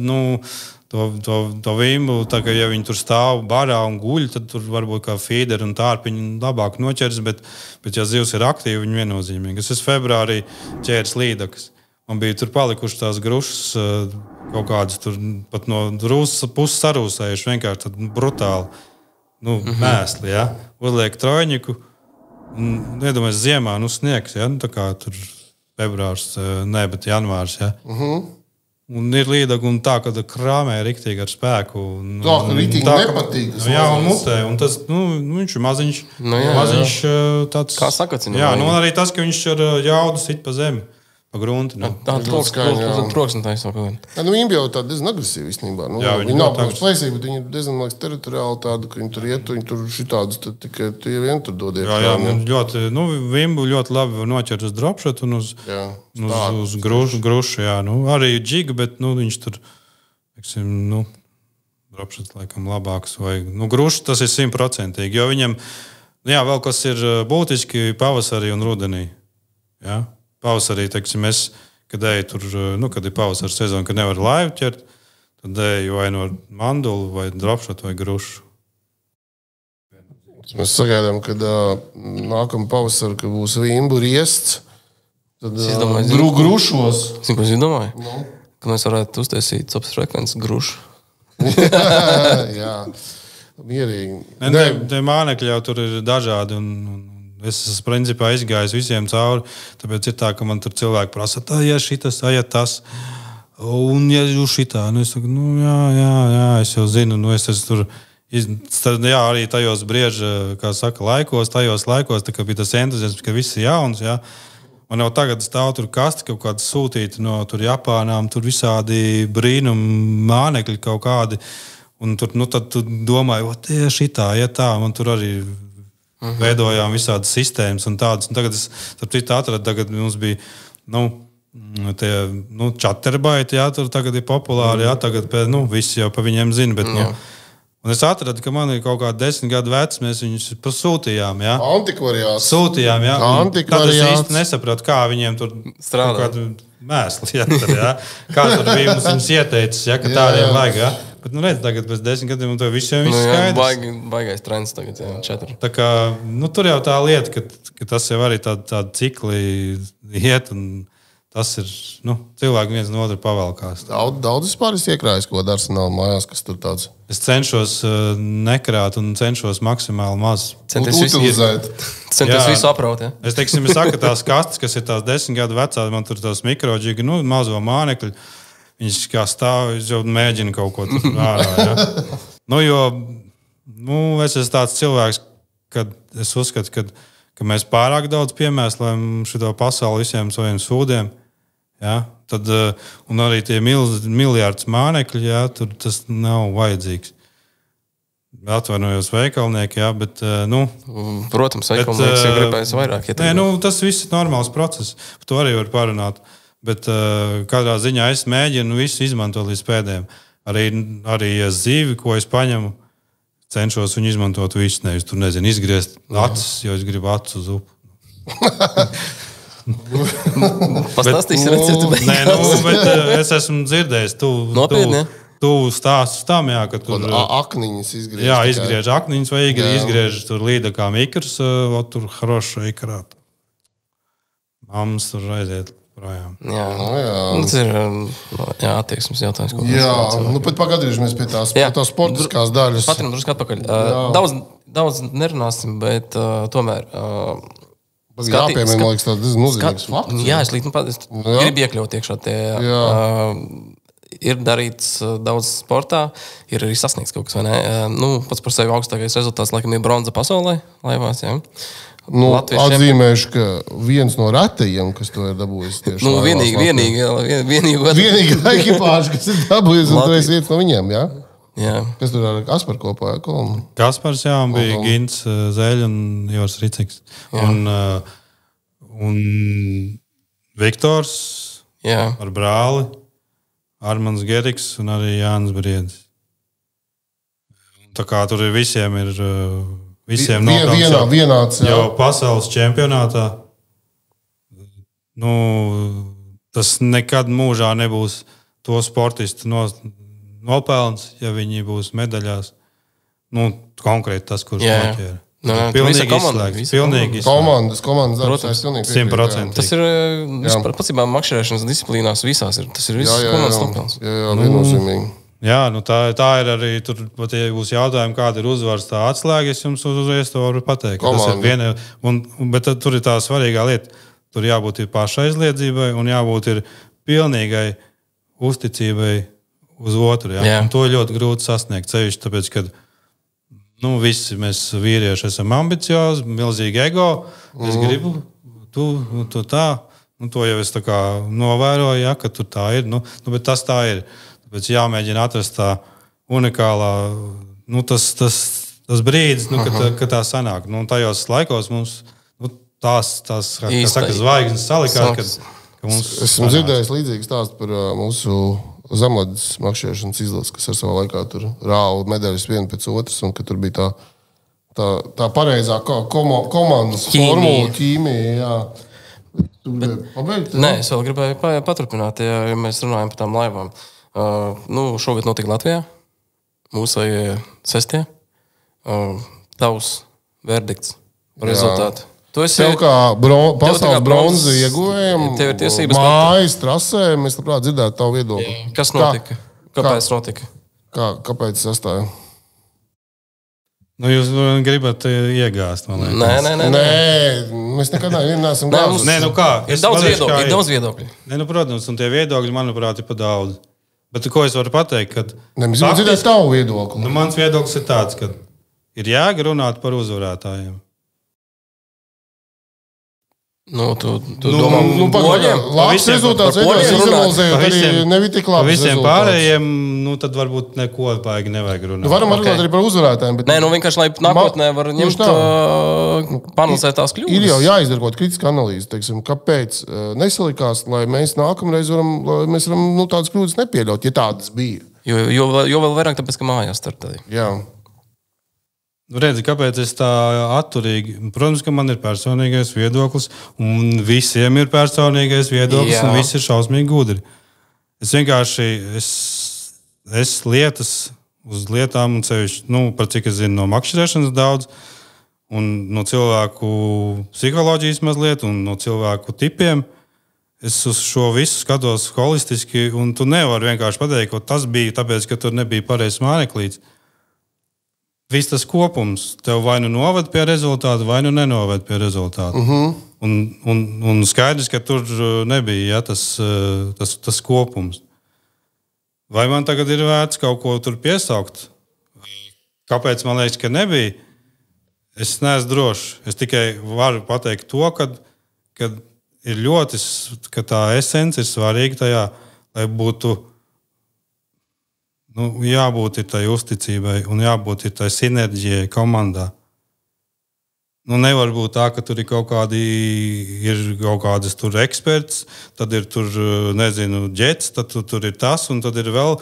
to vimbu, tā kā ja viņi tur stāv barā un guļ, tad tur varbūt kā fīderi un tārpiņi labāk noķers, bet ja zivs ir aktīva, viņi viennozīmīgi. Es februārī ķēris līdakas. Man bija tur palikuši tās grušas kaut kādas tur pat no puses sarūsējuši, vienkārši tad brutāli, mēsli, ja. Uzliek trojņiku. Iedomājies ziemā, sniegs, ja? Tā kā tur februārs, bet janvārs, ja? Un ir līdaka un tā, ka krāmē riktīgi ar spēku. Tā, ka riktīgi nepatīk. Jā, un mutē. Un tas, viņš ir maziņš. Maziņš tāds. Kā sakacina. Jā, un arī tas, ka viņš ar jaudu sit pa zemi. Pa grunti. Tā troksni taisa kaut kādā. Viņi jau tādi diezgan agresīvi īstenībā. Viņi nav pārāk plēsīgi, bet viņi ir diezgan teritoriāli tādi, ka viņi tur iet, viņi tur šitādus, tad tikai tie vien tur dodiet. Jā, ļoti, Vimbu ļoti labi var noķert uz dropshot un uz grušu, jā. Arī džiga, bet viņš tur, teiksim, dropshots laikam labāks vai, grušu tas ir 100%, jo viņam, vēl kas ir būtiski pavasarī un rudenī, jā. Pavasarī, teiksim, kad eju tur, kad ir pavasaras sezona, kad nevar laivu ķert, tad eju vai no mandulu, vai dropshot, vai grušu. Mēs sagaidām, kad nākamā pavasara, kad būs vimbu riests, tad grušos. Zinu, ko es domāju? Ka mēs varētu uztaisīt Cops Frekvences grušu. Jā, mierīgi. Te mānekļi jau tur ir dažādi un es esmu principā izgājis visiem cauri, tāpēc ir tā, ka man tur cilvēki prasa, ja šitas, ja tas, un ja jūs šitā, es saku, jā, es jau zinu, es esmu tur, arī tajos brieža, kā saka, tajos laikos, tā kā bija tas entuziasms, ka viss ir jauns, jā. Man jau tagad stāv tur kasti kaut kādi sūtīti no tur Japānām, tur visādi brīnumi mānekļi kaut kādi, un tur, tad tu domāji, ja šitā, ja tā, man tur arī veidojām visādas sistēmas un tādas. Un tagad es atradu, tagad mums bija, chatterbaiti, jā, tur tagad ir populāri, jā, tagad, visi jau pa viņiem zina, bet, un es atradu, ka man ir kaut kā 10 gadu vecs, mēs viņus sūtījām, jā. Antikvariāts. Sūtījām, jā. Tad es īsti nesapratu, kā viņiem tur strādā. Kādu mēsli, jā, kā tur bija mums viņus ieteicis, jā, ka tādiem vajag, jā. Bet, redz, tagad pēc 10 gadiem un to visiem viss skaidrs. Baigais trends tagad, jā, 4. Tā kā, tur jau tā lieta, ka tas jau arī tādi cikli iet, un tas ir, cilvēki viens no otru pavalkās. Daudz vispār es iekrājis, ko ar Arsenālu mājās, kas tur tāds. Es cenšos nekrāt un cenšos maksimāli maz. Centies visu apraut, jā. Es, teiksim, saku, tās kastes, kas ir tās 10 gadu vecās, man tur tās mikrodžigi, mazo mānekļu, viņš kā stāv, jau mēģina kaut ko tur ārā, jā. Es esmu tāds cilvēks, kad es uzskatu, ka mēs pārāk daudz piemēslējam šito pasauli visiem saviem sūdiem, jā. Tad, un arī tie miljārds mānekļi, jā, tur tas nav vajadzīgs. Atvainojos veikalnieki, jā, bet, Protams, veikalnieks jau gribēs vairāk. Tas viss ir normāls process, par to arī var parunāt. Bet katrā ziņā es mēģinu visu izmantot līdz pēdējiem. Arī zīvi, ko es paņemu, cenšos viņu izmantot visu. Nevis tur, izgriezt acis, jo es gribu acis uz upu. Pastāstīsi recepti beigās. Bet es esmu dzirdējis. Nopietni, Tu stāsti tam, jā, ka tur... Akniņas izgriež. Jā, izgriež akniņas vai izgriež tur līda kā mikrs, tur hroša ikarāt. Mammas tur aiziet. Projām. Jā. Tas ir attieksmes jautājums. Jā, pat pagadījušimies pie tās sportiskās daļas. Patrim drusku atpakaļ. Daudz nerunāsim, bet tomēr... Jāpiemēr, man liekas, tāds nozīmīgs fakts. Jā, es gribu iekļaut iekšā tie... Ir darīts daudz sportā, ir arī sasniegts kaut kas, vai ne? Pats par sevi augstākais rezultāts, laikam, ir bronza pasaulē laivās, jā. Atzīmēšu, ka viens no retajiem, kas to ir dabūjis tieši vienīgā ekipāža, kas ir dabūjis, un tu esi viens no viņiem, jā? Jā. Kas tur ar Kasparu kopā? Kaspars, jā, un bija Gints Zeļ un Jors Riciks. Un Viktors ar brāli, Armans Geriks un arī Jānis Briedis. Tā kā tur visiem ir... Visiem vienāds jau pasaules čempionātā. Tas nekad mūžā nebūs to sportistu nopelns, ja viņi būs medaļās. Konkrēti tas, kurš noķēra. Pilnīgi izslēgts. Komandas darbs, es pilnīgi 100%. Tas ir pacībā makšķerēšanas disciplīnās visās. Tas ir viss komandas nopelns. Jā, viennozīmīgi. Jā, tā ir arī, tur, pat, ja būs jautājumi, kāda ir uzvaras tā atslēga, es jums uzreiz to varu pateikt. Bet tur ir tā svarīgā lieta. Tur jābūt ir pašaizliedzībai un jābūt ir pilnīgai uzticībai uz otru. Ja? Un to ļoti grūti sasniegt. Ceļš, tāpēc, ka visi mēs vīrieši esam ambiciozi, milzīgi ego. Es gribu, tu tā. To jau es tā kā novēroju, ja, ka tur tā ir. Bet tas tā ir. Tāpēc jāmēģina atrast tā unikālā, tas brīdis, kad tā sanāk. Tajos laikos mums tās zvaigznes salikās. Esmu dzirdējis līdzīgu stāstu par mūsu zemlētas makšķerēšanas izlases, kas ar savā laikā tur rāva medaļas vienu pēc otras, un ka tur bija tā pareizā komandas formula, ķīmija. Jā. Nē, es vēl gribēju paturpināt, ja mēs runājam par tām laivām. Šogad notika Latvijā, mūsu 6. Tavs verdikts par rezultātu. Tev kā pasaules bronzi ieguvējam, mājas trasē, mēs labprāt dzirdētu tavu viedokli. Kas notika? Kāpēc notika? Kāpēc sastāja? Jūs gribat iegāzt, man liekas. Nē, mēs nekad neesam gājuši. Nē, kā? Ir daudz viedokļu. Protams, un tie viedokļi, manuprāt, ir pa daudz. Bet ko es varu pateikt? Mēs gribam dzirdēt tavu viedokli. Mans viedoklis ir tāds, ka ir jēga runāt par uzvarētājiem. Tu domā, poļiem? Labs rezultāts veidos izanalizējot arī nebija tik labs visiem rezultāts. Pārējiem, tad varbūt neko baigi nevajag runāt. Varam runāt arī par uzvarētājiem. Nē, vienkārši, lai nākotnē var ņemt panalizēt tās kļūdas. Ir jau jāizdara kaut kritiska analīze, teiksim, kāpēc nesalikās, lai mēs nākamreiz varam tādas kļūdas nepieļaut, ja tādas bija. Jo vēl vairāk tāpēc, ka mājās startēja. Jā. Redzi, kāpēc es tā atturīgi? Protams, ka man ir personīgais viedoklis, un visiem ir personīgais viedoklis, un visi ir šausmīgi gudri. Es vienkārši lietas uz lietām, un sevišķi, par cik es zinu, no makšķerēšanas daudz, un no cilvēku psiholoģijas mazliet, un no cilvēku tipiem. Es uz šo visu skatos holistiski, un tu nevari vienkārši pateikt, ka tas bija tāpēc, ka tur nebija pareizs māneklīts. Viss tas kopums tev vai nu noved pie rezultātu, vai nu nenoved pie rezultātu. Un skaidrs, ka tur nebija tas kopums. Vai man tagad ir vērts kaut ko tur piesaukt? Kāpēc man liekas, ka nebija? Es neesmu drošs. Es tikai varu pateikt to, ka ir ļoti, ka tā esence ir svarīga tajā, lai būtu jābūt tai uzticībai un jābūt tai sinerģijai komandā. Nevar būt tā, ka tur ir kaut kādas tur eksperts, tad ir tur, nezinu, ģets, tad tur ir tas, un tad ir vēl,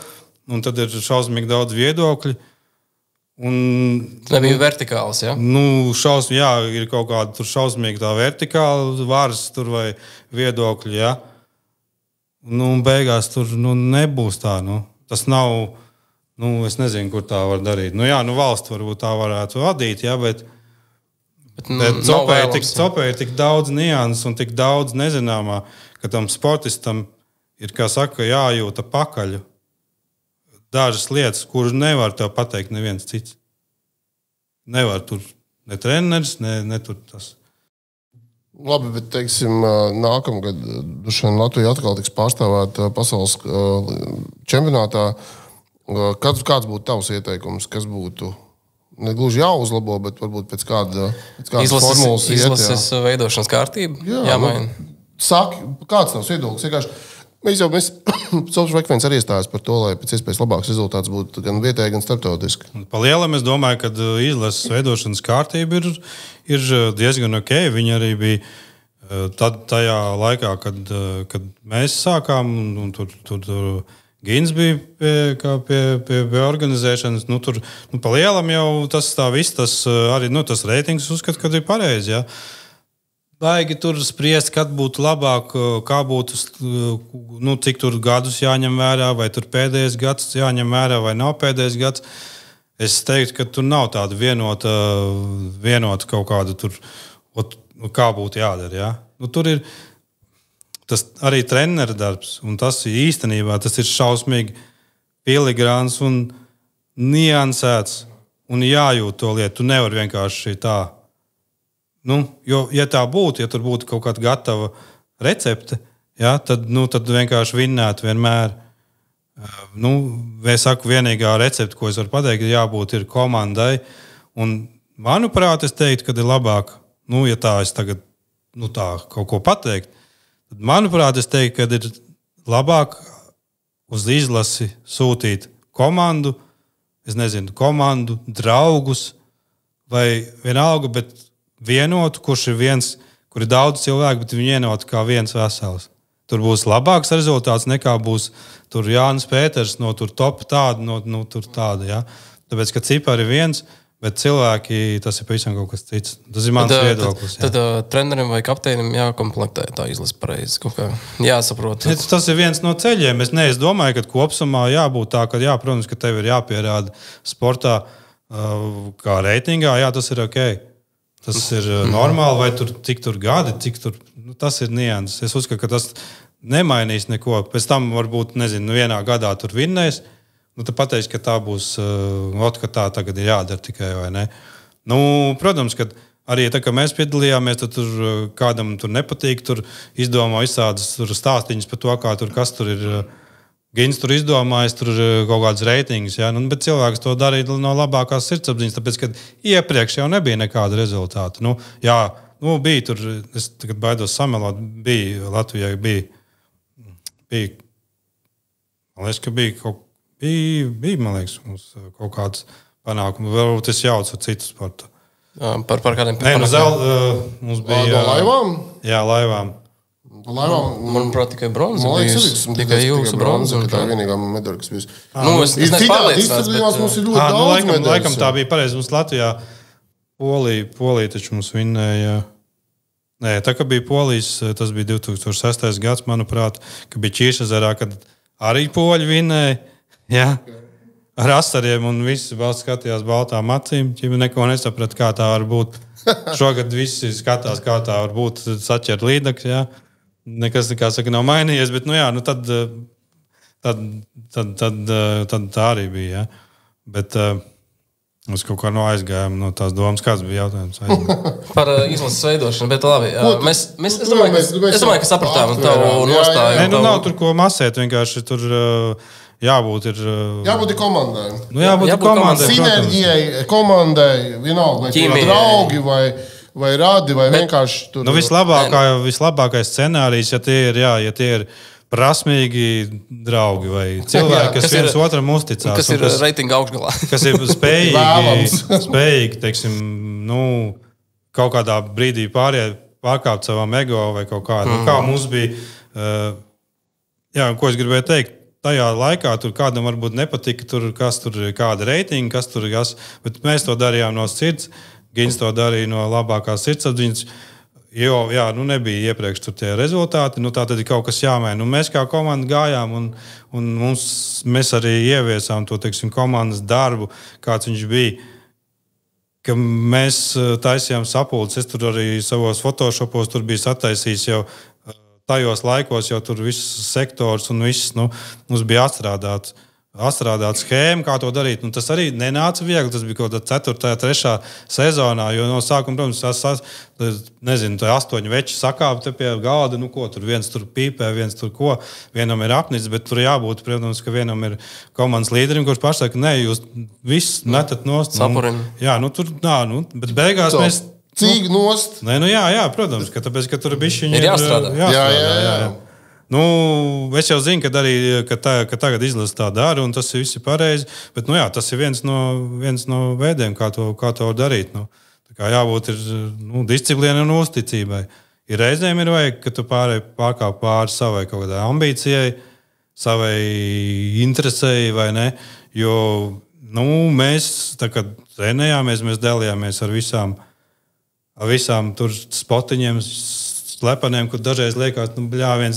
un tad ir šausmīgi daudz viedokļu. Nebija vertikāls, ja? Ir kaut kāda tur šausmīgi tā vertikāla varas tur vai viedokļi, ja? Beigās tur nebūs tā, Tas nav, es nezinu, kur tā var darīt. Valsts varbūt tā varētu vadīt, ja, bet copē ir tik daudz nianses un tik daudz nezināmā, ka tam sportistam ir, kā saka, jājūta pakaļu dažas lietas, kuras nevar tev pateikt neviens cits. Nevar tur ne treneris, ne tur tas. Labi, bet, teiksim, nākamgad Latvija atkal tiks pārstāvēta pasaules čempionātā. Kāds būtu tavs ieteikums, kas būtu negluži jāuzlabo, bet varbūt pēc kādas formulas izlases veidošanas kārtība? Jāmaina. Saki, kāds tavs viedoklis? Mēs Frekvence arī iestājās par to, lai pēc iespējas labāks rezultāts būtu gan vietēji, gan starptautiski. Pa lielam es domāju, ka izlases veidošanas kārtība ir diezgan ok. Viņa arī bija tajā laikā, kad mēs sākām, un tur Gins bija pie organizēšanas. Tur pa lielam jau tas arī tas reitings uzskat, kad ir pareizi. Ja? Baigi tur spriest, kad būtu labāk, kā būtu, cik tur gadus jāņem vērā, vai tur pēdējais gads jāņem vērā, vai nav pēdējais gads. Es teiktu, ka tur nav tāda vienota kaut kāda tur, kā būtu jādara. Ja? Tur ir tas arī trenera darbs, un tas īstenībā tas ir šausmīgi filigrāns un niansēts, un jājūt to lietu. Tu nevari vienkārši tā. Jo, ja tā būtu, ja tur būtu kaut kāda gatava recepte, ja, tad vienkārši vinnētu vienmēr. Es saku, vienīgā recepte, ko es varu pateikt, jābūt ir komandai. Un, manuprāt, es teiktu, ka ir labāk, ja tā es tagad tā kaut ko pateikt, tad, manuprāt, es teiktu, ka ir labāk uz izlasi sūtīt komandu, komandu, draugus vai vienalga, bet vienotu, kurš ir viens, kur ir daudz cilvēku, bet viņi vienotu kā viens vesels. Tur būs labāks rezultāts nekā būs tur Jānis Pēters no tur top tāda, no tur tāda. Ja? Tāpēc, ka cipari ir viens, bet cilvēki tas ir pavisam kaut kas cits. Tas ir mans viedoklis. Tad trenerim vai kapteinim jākomplektē tā izlase pareizi. Jāsaprot. Tas ir viens no ceļiem. Es domāju, ka kopsumā jābūt tā, ka, protams, ka tev ir jāpierāda sportā kā reitingā. Jā, tas ir ok. Tas ir normāli, vai cik tur gadi, cik tur. Tas ir nianses. Es uzskatu, ka tas nemainīs neko. Pēc tam varbūt, vienā gadā tur vinnēs. Tad pateiks, ka tā būs, ka tā tagad ir jādara tikai, vai ne? Protams, ka arī tā, ka mēs piedalījāmies, tad tur kādam tur nepatīk, tur izdomā visādas stāstīņas par to, kā tur, kas tur ir. Gins tur izdomājis, tur kaut kādas reitingus, ja? Bet cilvēks to darīja no labākās sirdsapziņas, tāpēc, ka iepriekš jau nebija nekāda rezultāta. Bija tur, es tagad baidos samelot, Latvijai bija, man liekas, ka bija, man liekas, mums kaut kāds panākums. Varbūt es jaucu citu sportu. Par kādiem panākumiem? Mums bija laivām? Jā, laivām. Manuprāt, tikai bronza. Man liekas, tikai jūsu bronza. Tā ir vienīgā medaļa, kas bija. Es neesmu pārliecināts, bet mums ir ļoti daudz medaļas. Laikam tā bija pareizi. Mums Latvijā Polija taču mums vinnēja. Nē, tā kā bija Polijas, tas bija 2006. gads, manuprāt, ka bija Čīšezerā, kad arī poļi vinnēja. Jā. Ar asariem un visi skatījās baltām acīm. Viņi neko nesaprat, kā tā var būt. Šogad visi skatās, kā tā var būt saķert līdzekļus. Jā. Nekas, kā saka, nav mainījies, bet tad tā arī bija. Ja? Bet mēs kaut kā aizgājām no tās domas, kāds bija jautājums. Par izlases veidošanu, bet labi. Es domāju, ka sapratām tavu nostāju. Nav tur ko masēt, vienkārši tur jābūt ir komandai. Jābūt komandai. Sinerģijai, komandai, vienalga, vai draugi, vai radi, vai vienkārši tur. Vislabākais scenārijs, ja tie ir prasmīgi draugi vai cilvēki, kas viens otram uzticās. Kas ir reitinga augšgalā. Kas ir spējīgi, teiksim, kaut kādā brīdī pārkāpt savam ego vai kaut kādu. Kā mums bija, ko es gribēju teikt, tajā laikā tur kādam varbūt nepatika, kas tur ir kāda reitinga, bet mēs to darījām no sirds. Gins to darīja no labākās sirdsapziņas, jo nebija iepriekš tur tie rezultāti. Tā tad ir kaut kas jāmaina. Mēs kā komanda gājām un mēs arī ieviesām to, teiksim, komandas darbu, kāds viņš bija. Ka mēs taisījām sapulces. Es tur arī savos Photoshopos tur biju sataisījis jau tajos laikos, jau tur visus sektors un viss mums bija atstrādāt schēmu, kā to darīt. Tas arī nenāca viegli. Tas bija kaut kādā 4. 3. sezonā, jo no sākuma, protams, tā 8 veči sakāpa te pie galda, ko tur viens tur pīpē, viens tur ko, vienam ir apnicis, bet tur jābūt, protams, ka vienam ir komandas līderim, kurš pasaka, ka jūs viss metat nost. Sapurim. Bet beigās mēs... Cīgi nost. Jā, protams, ka tāpēc, ka tur bišķiņi ir jāstrādā. Jā. Es jau zinu, ka tagad izlasa tā dara, un tas viss ir pareizi. Bet tas ir viens no veidiem, kā to var darīt. Tā kā jābūt disciplīnai un uzticībai. Ir reizēm ir vajag, ka tu pārkāp pāri savai kaut kādai ambīcijai, savai interesei, vai ne? Jo mēs, tā kā trenējāmies, mēs dalījāmies ar visām tur spotiņiem, slepeniem, kur dažreiz liekas,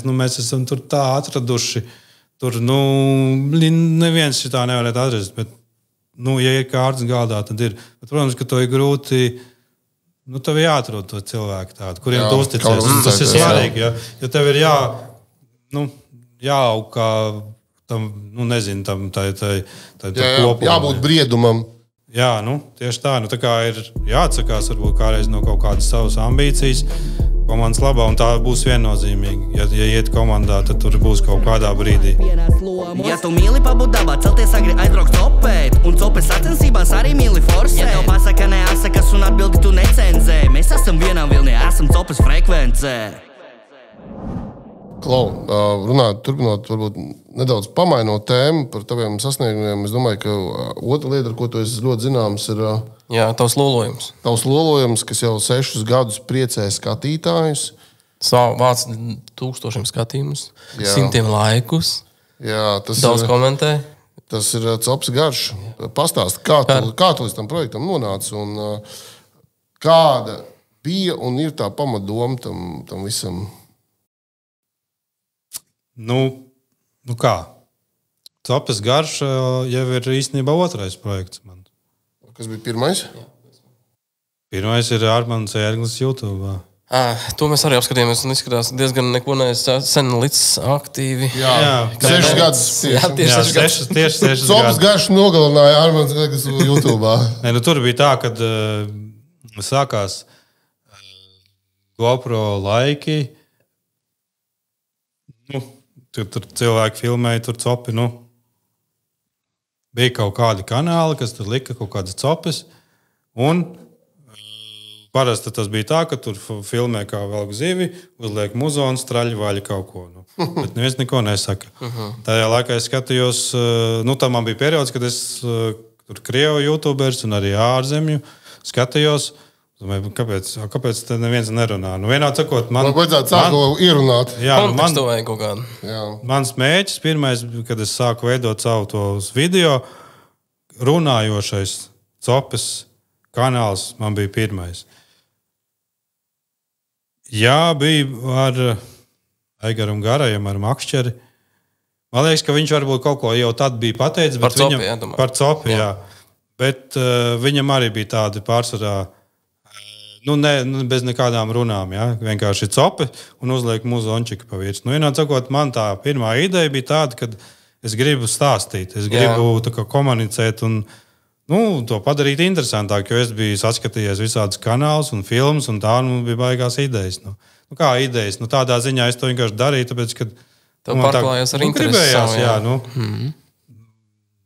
mēs esam tur tā atraduši. Tur, neviens šitā nevarētu atrast. Bet, ja ir kārtas galdā, tad ir. Bet, protams, ka to ir grūti. Tev ir jāatrod to cilvēku tādu, kuriem tu uzticies. Tas ir svarīgi, ja tev ir jāaug kā tam, tam kopumam. Jābūt briedumam. Jā, tieši tā. Tā kā ir jāatsakās varbūt kādreiz no kaut kādas savas ambīcijas. komandas labā, un tā būs viennozīmīga. Ja iet komandā, tad tur būs kaut kādā brīdī. Ja tu mīli pabūt dabā, celties agri aizbraukt copēt, un copes sacensībās arī mīli forsēt. Ja tev pasaka neasakas un atbildi tu necenzē, mēs esam vienā vilnī, esam copes frekvencē. Klau, runājot, turpinot, varbūt nedaudz pamainot tēmu par taviem sasniegumiem, es domāju, ka otra lieta, ar ko tu esi ļoti zināms, ir Jā, tavs lolojums. Tavs lolojums, kas jau 6 gadus priecē skatītājus. Vāc 1000 skatījumus, 100 laikus. Jā, tas daudz komentē. Tas ir cops garš. Pastāst, kā tu līdz tam projektam nonāci un kāda bija un ir tā pamatdoma tam visam? Nu kā? Copas garš jau ir īstenībā otrais projekts man. Kas bija pirmais? Pirmais ir Armands Ērglis YouTube. To mēs arī apskatījāmies un izskatās diezgan neko sen līdz aktīvi. Jā. 6 gadus. Tieši 6 gadus. Copas garš nogalināja Armands Ērglis YouTube. Tur bija tā, kad sākās GoPro laiki. Tur cilvēki filmēja, tur copi, bija kaut kādi kanāli, kas tur lika kaut kādas copes. Un parasti tas bija tā, ka tur filmē kā velk zivi, uzliek muzonu, straļi vaļa kaut ko. Bet neviens neko nesaka. Tajā laikā es skatījos, tā man bija periods, kad es tur Krievu YouTubers un arī ārzemju skatījos. Domāju, kāpēc te neviens nerunā? Vienā sakot, man vajadzētu sākt ierunāt. Jā, kontekstu vajag kaut kādu. Mans mēģis pirmais, kad es sāku veidot savu tos video, runājošais copes kanāls man bija pirmais. Jā, bija ar Aigaru un Garajam, ar Makšķeri. Man liekas, ka viņš varbūt kaut ko jau tad bija pateicis. Par copi, jā, domāju. Par copi, jā. Bet viņam arī bija tādi pārsvarā bez nekādām runām. Ja? Vienkārši copi un uzliek muzončiku pa virsmu. Vienādi sakot, man tā pirmā ideja bija tāda, ka es gribu stāstīt, es gribu komunicēt un to padarīt interesantāk, jo es biju saskatījies visādus kanālus un filmas, un tā bija baigās idejas. Kā idejas? Tādā ziņā es to vienkārši darīju, tāpēc, ka tev pārklājās ar interesi.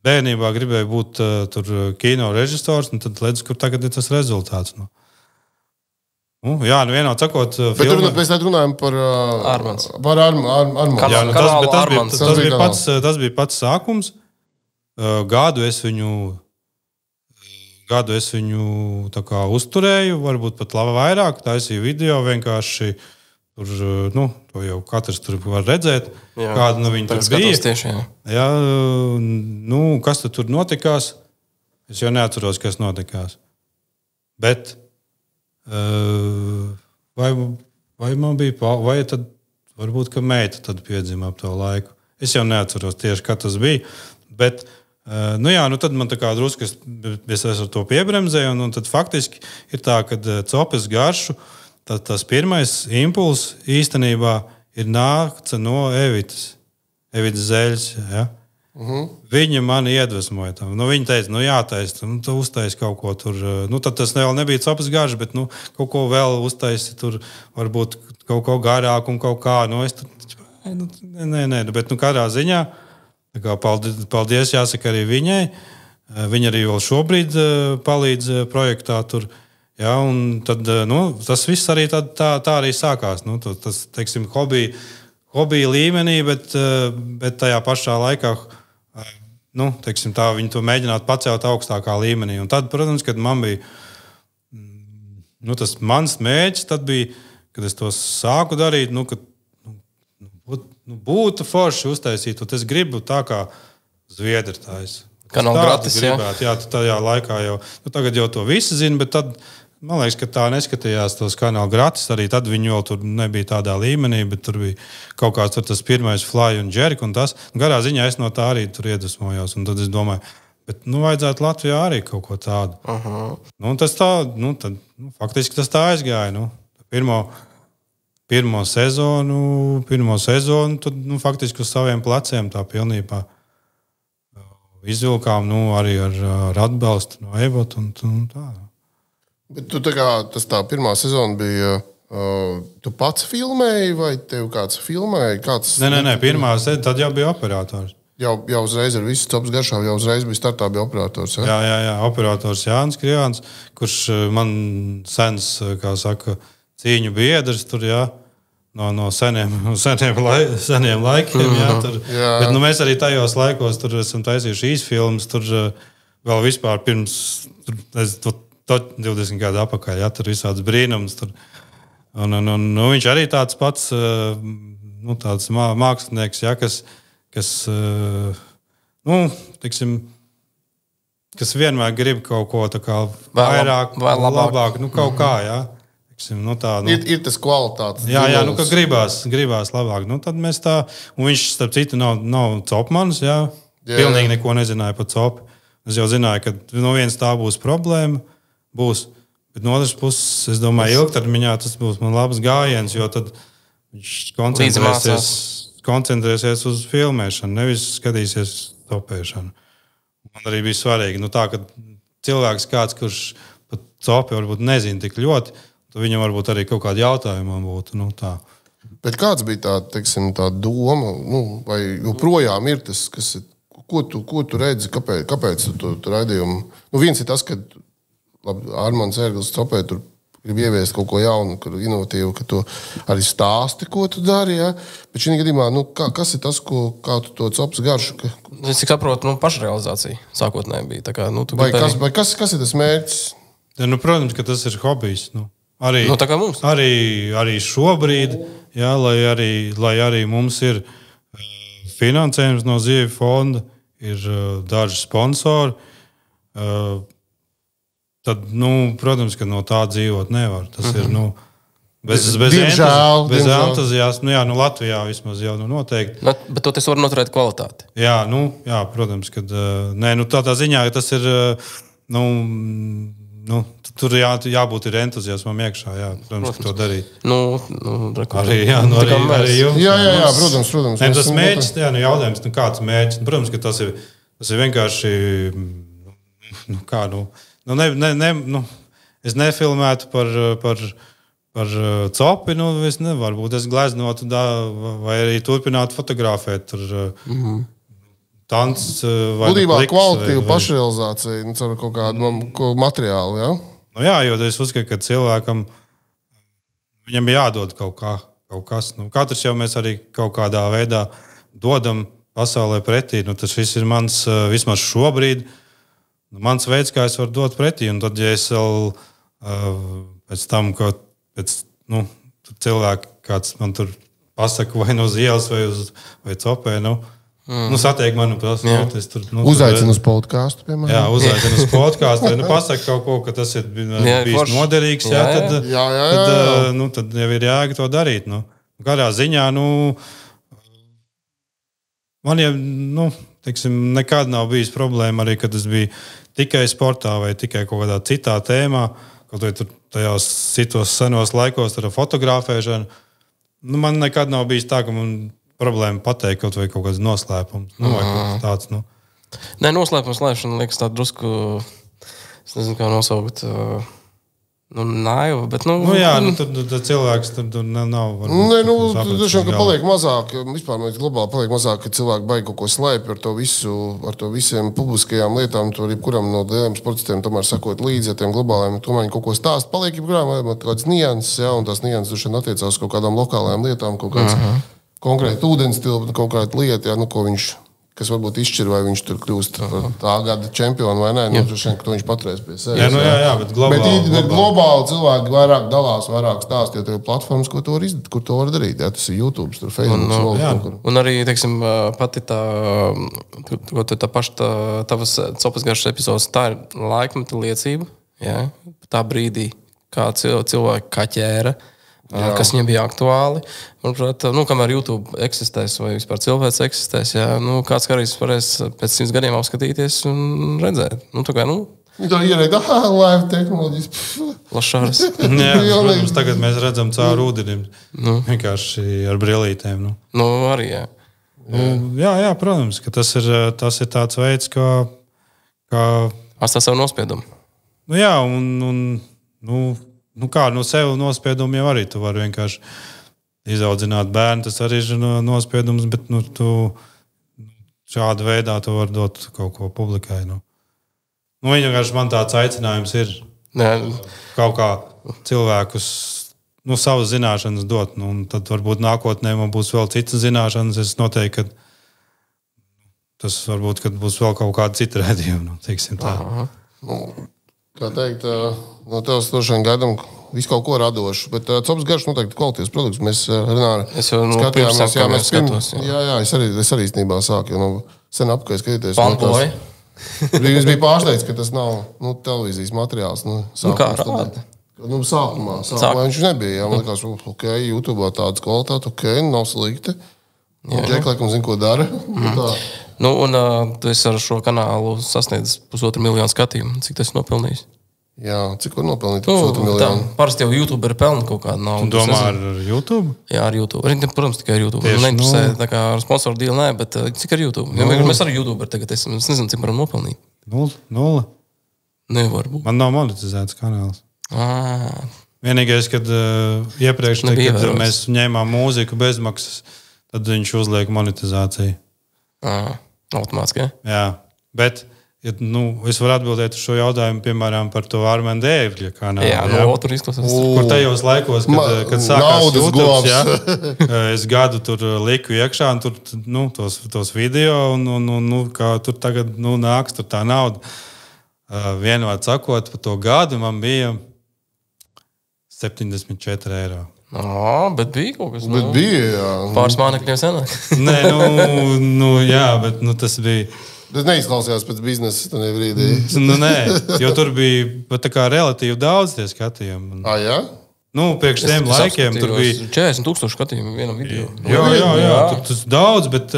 Bērnībā gribēju būt tur kino režisors, un tad redzu, kur tagad ir tas rezultāts. Vienādi sakot, mēs runājam par Armands. Par Armands. Tas bija pats sākums. Gadu es viņu tā kā uzturēju, varbūt pat vairāk. Taisīju video vienkārši. To jau katrs tur var redzēt, kāda viņa tur bija. Tieši, kas tur notikās? Es jau neatceros, kas notikās. Bet vai man bija, vai tad varbūt, ka meita tad piedzima ap to laiku. Es jau neatceros tieši, kā tas bija, bet tad man tā kā drusku es ar to piebremzēju, un tad faktiski ir tā, ka copes garšu, tas pirmais impulss īstenībā ir nāca no Evitas Zeļas, ja? Viņa mani iedvesmoja tam. Viņa teica, jātaisa, tu uztaisi kaut ko tur. Tad tas vēl nebija copas garš, bet kaut ko vēl uztaisi tur, varbūt kaut ko garāk un kaut kā. Nē, bet katrā ziņā, paldies jāsaka arī viņai. Viņa arī vēl šobrīd palīdz projektā tur. Ja, un tad, tas viss arī tā arī sākās. Tas, teiksim, hobija līmenī, bet tajā pašā laikā teiksim, tā, viņi to mēģinātu pacelt augstākā līmenī. Un tad, protams, kad man bija tas mans mēģis, tad bija, kad es to sāku darīt, kad būtu forši uztaisīt. Es gribu tā kā Zviedri taisa. Kanāla gratis, jā, tajā laikā jau. Tagad jau to visi zina, bet tad man liekas, ka tā neskatījās tos kanālu gratis. Arī tad viņi vēl tur nebija tādā līmenī, bet tur bija kaut kāds tas pirmais Fly un Jerk. Un tas garā ziņā es no tā arī tur iedvesmojos. Un tad es domāju, bet vajadzētu Latvijā arī kaut ko tādu. Tas tā, tad, faktiski tas tā aizgāja. Pirmo sezonu, tad faktiski uz saviem pleciem tā pilnībā izvilkām arī ar atbalstu no Eivota un tā. Bet tu tā pirmā sezona bija Tu pats filmēji, vai tev kāds filmēja? Nē, pirmā sēde, tad jau bija operators. Jau uzreiz ar visu copas garšām, jau uzreiz bija startā bija operators. Ja? Jā, operators Jānis Krievāns, kurš man sens, kā saka, cīņu biedrs tur, jā, no seniem laikiem. Jā, tur. Jā. Bet mēs arī tajos laikos tur esam taisījuši īsfilmas, tur vēl vispār pirms 20 gadu apakaļ, jā, tur visāds brīnums. Tur. Un viņš arī tāds pats tāds mākslinieks, jā, kas vienmēr grib kaut ko tā kā vairāk, labāk, kaut kā, jā. Ir tas kvalitātes. Jā, ka gribās labāk. Tad mēs tā, un viņš, starp citu, nav copmanis, jā. Pilnīgi neko nezināja par copu. Es jau zināju, ka no vienas tā būs problēma, bet no otras puses, es domāju, ilgtermiņā tas būs man labs gājiens, jo tad viņš koncentrēsies uz filmēšanu, nevis skatīsies topēšanu. Man arī bija svarīgi, ka cilvēks kāds, kurš pat copi varbūt nezina tik ļoti, tad viņam varbūt arī kaut kādi jautājumi būtu. Tā. Bet kāds bija tā doma, vai joprojām ir tas, kas ir, ko tu redzi, kāpēc tu raidījumu? Viens ir tas, ka Armands Ērglis topē tur grib ieviest kaut ko jaunu, inovatīvu, ka tu arī stāsti, ko tu dari. Ja? Bet šī gadījumā, kas ir tas, kā tu to copas garšu? Es tik saprotu, pašrealizācija sākotnēji bija. Tā kā, kas ir tas mērķis? Ja, protams, ka tas ir hobijs. Arī, tā kā mums. Arī šobrīd, jā, lai arī mums ir finansējums no Zivju fonda, ir daži sponsori, tad, protams, ka no tā dzīvot nevar. Tas ir, bez entuziasma, Latvijā vismaz jau noteikti. Bet to tas var noturēt kvalitāti. Jā, protams, ka tādā ziņā, ka tas ir, tur jābūt ir entuziasmam iekšā, jā, protams, to darīt. Arī jums. Jā, protams. Tas mērķis, jautājums, kāds mērķis? Protams, ka tas ir vienkārši, es nefilmētu par copi, es nevaru būt, es gleznotu, vai arī turpinātu fotografēt tur. Būtībā kvalitīva pašrealizācija ar kaut kādu materiālu, jā? Jā, jo es uzskatu, ka cilvēkam viņam jādod kaut kas. Katrs jau mēs arī kaut kādā veidā dodam pasaulē pretī. Tas viss ir mans, vismaz šobrīd, mans veids, kā es varu dot pretī. Un tad, ja es vēl pēc tam, cilvēki kāds man tur pasaka vai no ielas vai copē, satiek mani, uzaicinu uz podkāstu, piemēram. Jā, uzaicinu uz podkāstu, pasaka kaut ko, ka tas ir bijis noderīgs, tad jau ir jēga to darīt. Kādā ziņā, man jau, nekad nav bijis problēma arī, kad es biju tikai sportā vai tikai kaut kādā citā tēmā, kaut vai tur tajos citos senos laikos ar fotografēšanu. Man nekad nav bijis tā, ka man problēma pateikt kaut vai kaut kāds noslēpums. Vai kaut kas tāds, Nē, noslēpums lēšana liekas tā drusku, es nezinu, kā nosaukt, naiva, bet, tad cilvēks tur nav. Tiešām, ka paliek mazāk, vispār mēs globāli paliek mazāk, ka cilvēki baigi kaut ko slēpj ar to visiem publiskajām lietām, tur jebkuram no lieliem sportistiem tomēr sakot līdzi, tiem globālajiem, tomēr viņi kaut ko stāst, paliek jebkurām, kaut kādas nianses, un tās nianses dušana attiecās kaut kādām lokālajām lietām, kaut kāds konkrēti ūdenstilpa, kaut kāda lieta, ko viņš, kas varbūt izšķir, vai viņš tur kļūst par tā gada čempionu vai nē, to viņš paturēs pie sevis. Jā, bet globāli cilvēki vairāk dalās, vairāk stāst, jo tev platformas, kur to var darīt. Jā, tas ir YouTube, tur Facebook. Un arī, teiksim, pati tā paša tavas copas garšas epizodes, tā ir laikmeta liecība, jā, tā brīdī, kā cilvēki kaķēra, kas viņam bija aktuāli. Manuprāt, kamēr YouTube eksistēs vai vispār cilvēks eksistēs, kāds karīs varēs pēc 100 gadiem apskatīties un redzēt. Tā ierēda, live tehnoloģijas. Lašāras. Protams, tagad mēs redzam caur ūdenim. Vienkārši ar brillītēm. Arī, jā. Jā, protams, ka tas ir tāds veids, kā atstāt savu nospiedumu. Jā, kā no sev nospiedumu jau arī tu vari vienkārši izaudzināt bērnu, tas arī ir nospiedums, bet tu šāda veidā tu vari dot kaut ko publikai. Vienkārši man tāds aicinājums ir kaut kā cilvēkus savas zināšanas dot, un tad varbūt nākotnē man būs vēl citas zināšanas. Es noteikti, ka tas varbūt, kad būs vēl kaut kāda cita redzījuma, teiksim tā. Kā teikt, no tevs došana gadam visu kaut ko radošu, bet Cops garš noteikti kvalitātes produkts. Mēs skatījāmies, es arī īstenībā sāku, jo sen apkārt skatīties. Pantoja. Viņš bija pārsteigts, ka tas nav televīzijas materiāls. Kā rāda? Sākumā viņš nebija. Man liekas, YouTube tādas kvalitātes, nav slikti. Džek, laikam, zina, ko dara. Tu esi ar šo kanālu sasniedzis 1,5 miljonu skatījumu. Cik tas nopelnījis? Jā, cik var nopelnīt 1,5 miljonu? Parasti jau YouTuber pelna kaut kādu naudu. Tu domā ar YouTube? Jā, ar YouTube. Protams, tikai ar YouTube. Man neinteresē tā kā ar sponsoru dealu, nē, bet cik ar YouTube? Mēs ar YouTuber tagad esam. Es nezinu, cik varam nopelnīt. 0. Nevar būt. Man nav monetizēts kanāls. Vienīgais, kad iepriekš, kad mēs ņēmām mūziku bezmaksas, tad viņš uzliek monetizāciju. Automātiski, jā. Bet es varu atbildēt uz šo jautājumu, piemēram, par to Armēnu Dēvļa kanālu. Jā, tur izklausās. Kur tajos laikos, kad sākās YouTube, es gadu tur liku iekšā, un tur tos video, un kā tur tagad nāks tur tā nauda. Vienvārds sakot, par to gadu man bija 74 eiro. Bet bija kaut kas. Bet bija, jā. Pāris mānekļiem senāk. Nē, jā, bet tas bija. Tas neizklausījās pēc biznesa tajā brīdī. Nē, jo tur bija tā kā relatīvi daudz tie skatījumi. Jā? Priekš tiem laikiem tur bija 40,000 skatījumu vienam video. Jā, tas daudz, bet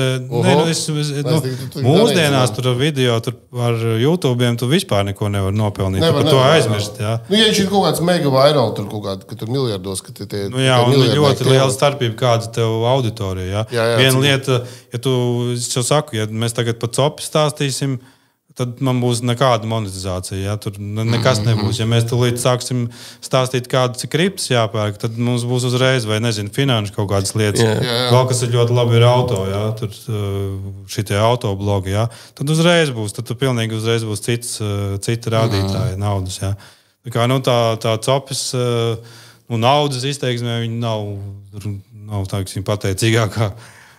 mūsdienās tur video tur ar YouTube'iem tu vispār neko nevar nopelnīt. Par to aizmirst. Jā, ja viņš ir kaut kāds mega vairāk, tur kaut kādi, ka tur miljardos, ka tie jā, un ļoti liela starpība, kāda tev auditorija. Jā. Viena lieta, es jau saku, ja mēs tagad par Copi stāstīsim, tad man būs nekāda monetizācija. Ja? Tur nekas nebūs. Ja mēs tulīt sāksim stāstīt, kādas ir kriptas jāpērk, tad mums būs uzreiz, vai nezinu, finanšu kaut kādas lietas. Vēl kas ir ļoti labi ir auto, ja? Tur šitie autoblogi. Ja? Tad uzreiz būs, tad tu pilnīgi uzreiz būs cita rādītāja naudas. Ja? Tā kā tā Copis naudas izteiksmē, viņi nav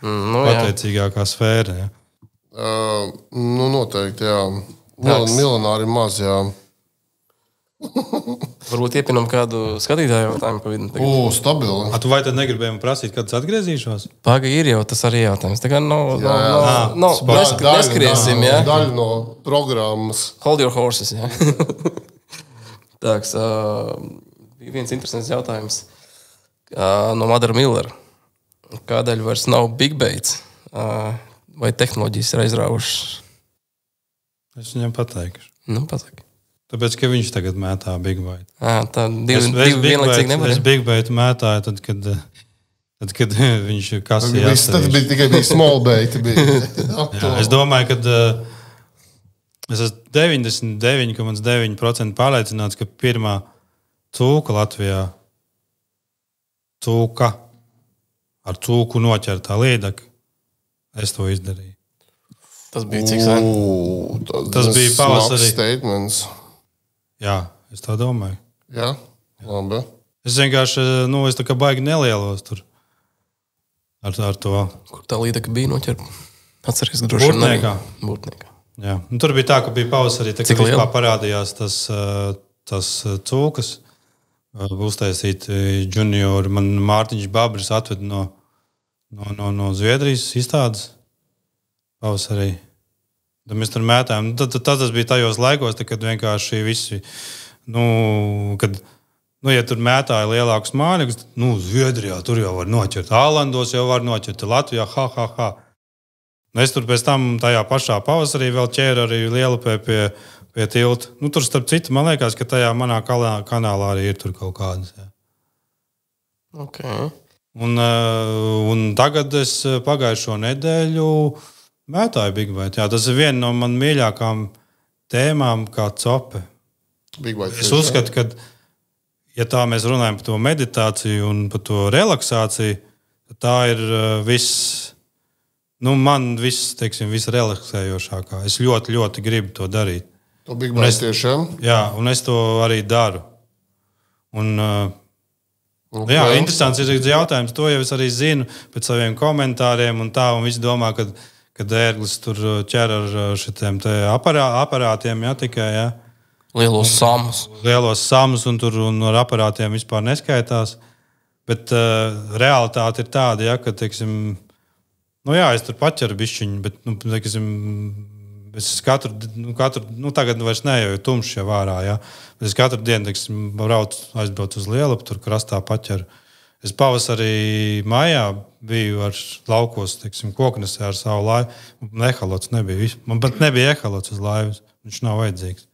pateicīgākā sfēra. Ja? Noteikti, jā. Miljonāri maz, jā. Varbūt iepinam kādu skatītāju jautājumu pa vidu. Stabili. Tu vai tad negribējām prasīt, kad es atgriezīšos? Paga ir jau tas arī jautājums. Tā kā neskriesim, jā. Daļa no programmas. Hold your horses, jā. Tāks, bija viens interesants jautājums no Madara Millera. Kādēļ vairs nav Big Baits? Vai tehnoloģijas ir aizraujušas? Es viņam pateikšu. Pateiku. Tāpēc, ka viņš tagad mētā Big Bait. Tā divi vienlaicīgi nevar. Es Big Baitu mētāju, tad, kad viņš kasīja. Tas bija Small Bait. Es domāju, ka es esmu 99,9% pārliecināts, ka pirmā cūka Latvijā ar cūku noķertā līdaka. Es to izdarīju. Tas bija cik sen? Tas bija pavasarī. Statements. Jā, es tā domāju. Jā, labi. Es vienkārši, es tā kā baigi nelielos tur ar to. Kur tā līdaka bija noķerta? Atceries, ka Burtniekā. Jā. Tur bija tā, ka bija pavasarī, tā kā vispār parādījās tas cūkas uztaisīt juniori. Man Mārtiņš Babris atved no Zviedrijas izstādes pavasarī. Tad mēs tur mētājām. Tas bija tajos laikos, kad vienkārši visi, ja tur mētāja lielākus mānekļus, Zviedrijā tur jau var noķert, Ālandos jau var noķert, Latvijā, Es tur pēc tam tajā pašā pavasarī vēl ķēru arī Lielupē pie tilta. Tur starp citu, man liekas, ka tajā manā kanālā arī ir tur kaut kādas. Jā. Okay. Un tagad es pagājušo nedēļu mētāju Big Bait. Jā, tas ir viena no man mīļākām tēmām kā Cope. Big Bait. Es uzskatu, ka ja tā mēs runājam par to meditāciju un par to relaksāciju, tad tā ir man visrelaksējošākā. Es ļoti, ļoti gribu to darīt. To Big Bang tiešām? Jā, un es to arī daru. Un, jā, interesants ir jautājums. To jau es arī zinu pēc saviem komentāriem un tā, un visi domā, kad ērglis tur ķer ar šitiem te aparātiem, jā, tikai, jā. Lielos samus un ar aparātiem vispār neskaitās. Bet realitāte ir tāda, ja, ka, teiksim, es tur paķeru bišķiņu, bet, teiksim, es tagad vairs neeju, jo tumšs jau ārā, ja. Bet es katru dienu, teiksim, aizbraucu uz Lielapu, tur krastā paķeru. Es pavasarī maijā biju ar laukos, teiksim, koknesē ar savu laivu. Ehalots nebija. Man pat nebija ehalots uz laivas. Viņš nav vajadzīgs.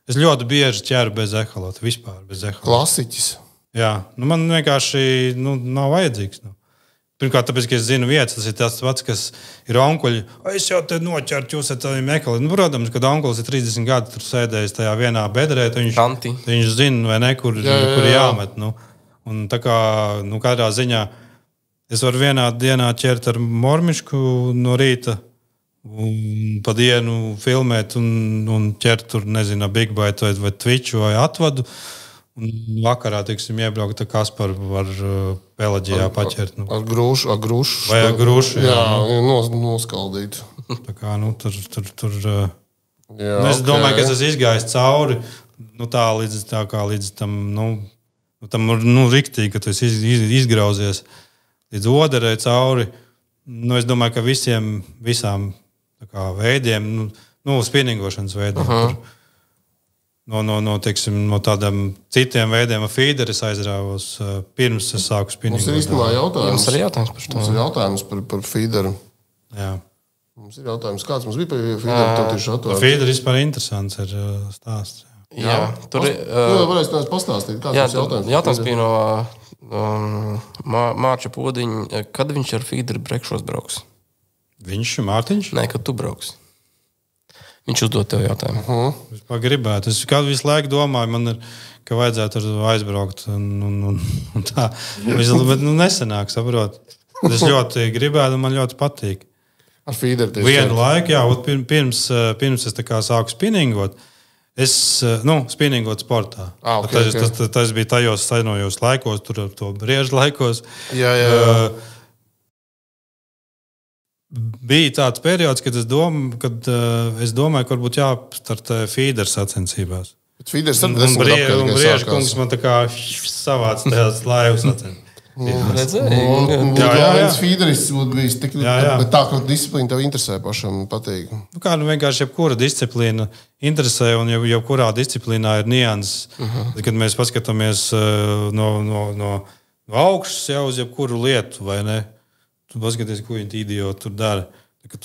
Es ļoti bieži ķeru bez ehalota, vispār bez ehalota. Klasiķis. Jā, man vienkārši nav vajadzīgs. Pirmkārt, tāpēc, ka es zinu vietas, tas ir tas pats, kas ir onkuļi. Es jau te noķertu, jūs ar tādiem ehalotiem. Protams, kad onkulis ir 30 gadi tur sēdējis tajā vienā bedrē, viņš zina, vai ne, kur jāmet. Un tā kā, kādā ziņā es varu vienā dienā ķert ar mormišku no rīta, un pa dienu filmēt un ķert tur, nezinu, Big Bite vai Twitch vai atvadu. Un vakarā, teiksim, iebraukt ar Kasparu var Pelaģijā paķert. Ar grūšu. Vai ar grūšu, jā. Noskaldīt. Tā kā, tur... Es domāju, ka es esmu izgājis cauri, līdz tam, riktīgi, ka tu esi izgrauzies līdz oderei cauri. Es domāju, ka visām veidiem, spinningošanas veidiem. No tādiem citiem veidiem ar feederu es aizrāvos pirms es sāku spinningot. Mums ir īstenībā jautājums. Mums ir jautājums par to. Mums ir jautājums par feederu. Jā. Mums ir jautājums, kāds mums bija par feederu? Feederu vispār interesants ir stāsts. Jā. Tur ir... Varēs tās pastāstīt, kāds mums jautājums? Jautājums bija no Mārča Podiņa. Kad viņš ar feederu brekšos brauks? Viņš ir Mārtiņš? Nē, kad tu brauks. Viņš uzdod tev jautājumu. Es gribētu. Es kādu visu laiku domāju, ka vajadzētu aizbraukt un tā. Bet nesenāk, saprot. Es ļoti gribētu un man ļoti patīk. Ar feederu tieši. Vienu laiku, jā, pirms es tā kā sāku spinningot, es spinningot sportā. Okay. Tas bija tajos senojos laikos, tur to briežu laikos. Jā. Bija tāds periods, kad es domāju, ka varbūt jāstartē feederu sacensībās. Bet feederu un briežu kungs man tā kā savāc tajās laivas sacensībās. Jā. Feederists būtu bijis tik bet tā, ka disciplīna tev interesē pašam patīk. Vienkārši jebkura disciplīna interesē un jebkurā disciplīnā ir nianses. Kad mēs paskatāmies no augšas jau uz jebkuru lietu, vai ne? Tu paskaties, ko viņi idioti tur dara.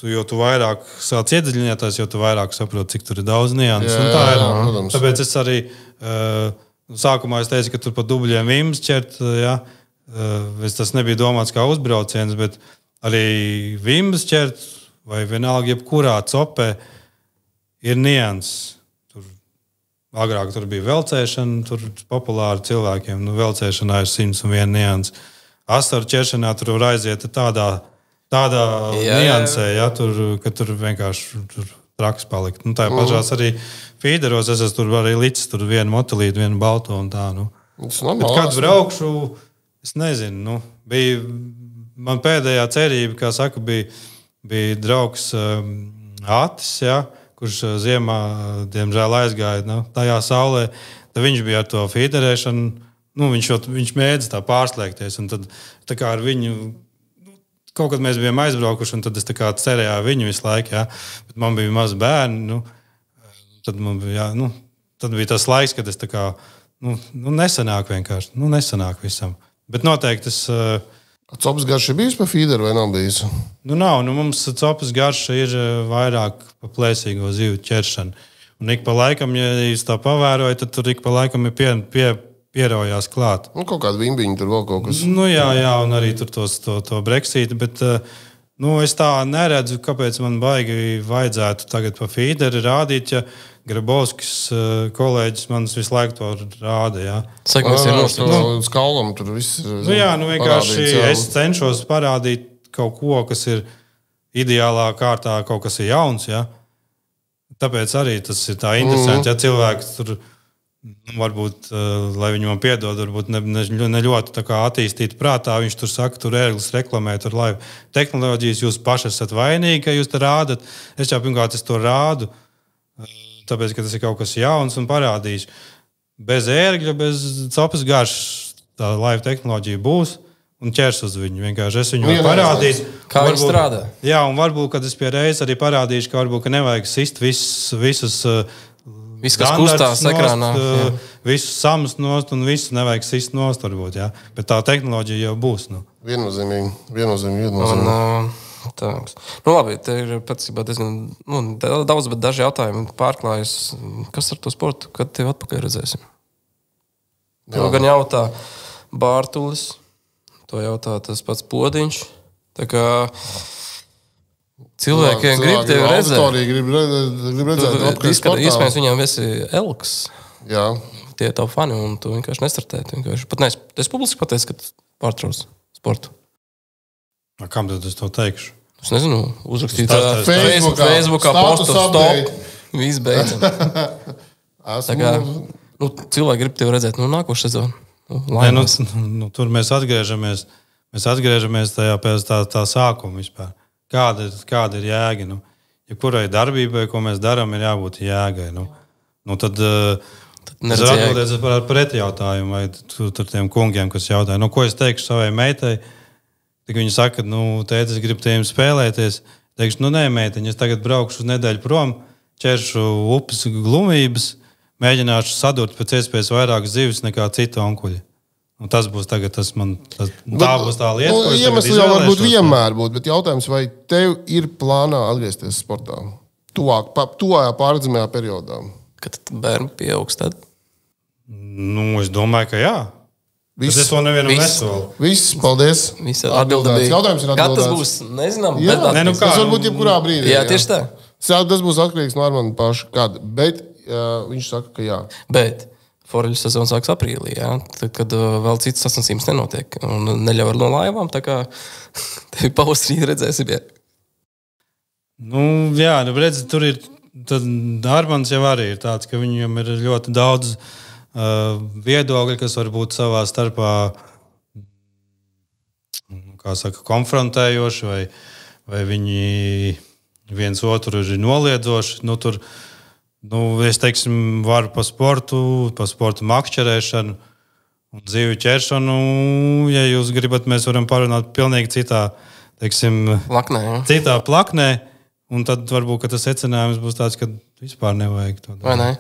Jo tu vairāk sāc iedziļināties, jo tu vairāk saproti, cik tur ir daudz nianses. Tāpēc es arī sākumā teicu, ka tur pa dubļiem vimps ķert, jā. Tas nebija domāts kā uzbrauciens, bet arī vimps ķert vai vienalga jebkurā copē ir nianses. Agrāk tur bija velcēšana, tur populāri cilvēkiem. Velcēšanā ir 101 nianses. Asaru ķeršanā tur var aiziet tādā niansē, ja, ka tur vienkārši traks palikt. Tā pašās arī feederos es esmu tur arī licis tur vienu motelīti, vienu balto un tā. Bet kad braukšu, es nezinu. Bija man pēdējā cerība, kā saka, bija draugs Atis, ja, kurš ziemā, diemžēl, aizgāja tajā saulē. Tad viņš bija ar to feederēšanu. Viņš mēdz tā pārslēgties, un tad tā kā ar viņu kaut kad mēs bijām aizbraukuši, un tad es tā kā cerēju viņu visu laiku, jā. Bet man bija mazi bērni, tad man bija, tad bija tas laiks, kad es tā kā, nesanāk vienkārši, nesanāk visam. Bet noteikti es... Copas garša ir bijis pa feederu vai nav bijis? Nav, mums copas garša ir vairāk pa plēsīgo zivju ķeršanu. Un ik pa laikam, ja jūs tā pavērojat, tad tur ik pa laikam ir pierojās klāt. Kaut kāda vimbiņa tur vēl kaut kas. Jā, un arī tur to Brexit, bet Es tā neredzu, kāpēc man baigi vajadzētu tagad pa feederi rādīt, ja Grabovskis kolēģis manis visu laiku to rāda. Jā. Segments ir nostrādājis. Skallam tur viss ir vienkārši es cenšos parādīt kaut ko, kas ir ideālā kārtā, kaut kas ir jauns. Jā. Tāpēc arī tas ir tā interesanti, ja cilvēks tur varbūt, lai viņi man piedod, varbūt ne ļoti tā kā attīstīt prātā, viņš tur saka, tur ērglis reklamē, tur laiva tehnoloģijas, jūs paši esat vainīgi, ka jūs te rādat. Es jau pirmkārt, es to rādu, tāpēc, ka tas ir kaut kas jauns un parādīšu. Bez ērgļa, bez copas garšas tā laiva tehnoloģija būs un ķers uz viņu. Vienkārši es viņu parādīšu. Kā viņi strādā? Jā, un varbūt, kad es pie reizes arī parādīšu, ka varbūt, ka nevajag sist visus viss, kas kustās ekrānā. Visus samas nost un visus nevajag sist nost, varbūt, jā. Bet tā tehnoloģija jau būs. Viennozīmīgi. Tā. Labi, te ir patiesībā diezgan daudz, bet daži jautājumi pārklājas. Kas ar to sportu? Kad tevi atpakaļ redzēsim? To gan jautā Bārtulis, to jautā tas pats Podiņš. Tā kā cilvēkiem grib tevi redzēt. Grib redzēt atpakaļ sportā. Iespējams, viņam visi elks. Jā. Tie ir tavi fani, un tu vienkārši nestartēji. Pat es publiski pateicu, ka pārtrauc sportu. Kam tad es to teikšu? Es nezinu, uzrakstīt Facebookā postu stop. Viss beidzam. Tā kā cilvēki grib tevi redzēt nākošu sezonu. Tur mēs atgriežamies. Mēs atgriežamies tajā pēc tā sākuma vispār. Kāda ir jēga? Ja kurai darbībai, ko mēs darām, ir jābūt jēgai. Tad es atbildēju par pretjautājumu vai tur tiem kungiem, kas jautāja, ko es teikšu savai meitai. Tik viņi saka, tēti, es gribu tiem spēlēties. Teikšu, nē, meitiņ, es tagad braukšu uz nedēļu prom, ķeršu upes glumības, mēģināšu sadurt pēc iespējas vairāk zivis nekā citu onkuļi. Tas būs tagad, tā būs tā lieta. Iemesli jau varbūt vienmēr būtu, bet jautājums, vai tev ir plānā atgriezties sportā? Tuvākajā pārredzamajā periodā. Kad bērni pieaugs tad? Es domāju, ka jā. Es to nevienam nesolu. Viss, paldies. Jautājums ir atbildēts. Kad tas būs, nezinām. Tas varbūt jebkurā brīdī. Jā, tieši tā. Tas būs atkarīgs no Armanda paša. Kad, bet viņš saka, ka jā. Bet foreļu sezona sāks aprīlī, jā, kad vēl citas sasniegums nenotiek. Un neļauj no laivām, tā kā tevi pavasarī redzēsim. Jā, redzi, tur ir. Armands jau arī ir tāds, ka viņam ir ļoti daudz viedokļi, kas var būt savā starpā konfrontējoši, vai viņi viens otru ir noliedzoši. Es teiksim, varu pa sportu makšķerēšanu un dzīvi ķeršanu. Ja jūs gribat, mēs varam parunāt pilnīgi citā plaknē. Un tad varbūt tas secinājums būs tāds, ka vispār nevajag to darīt. Vai ne?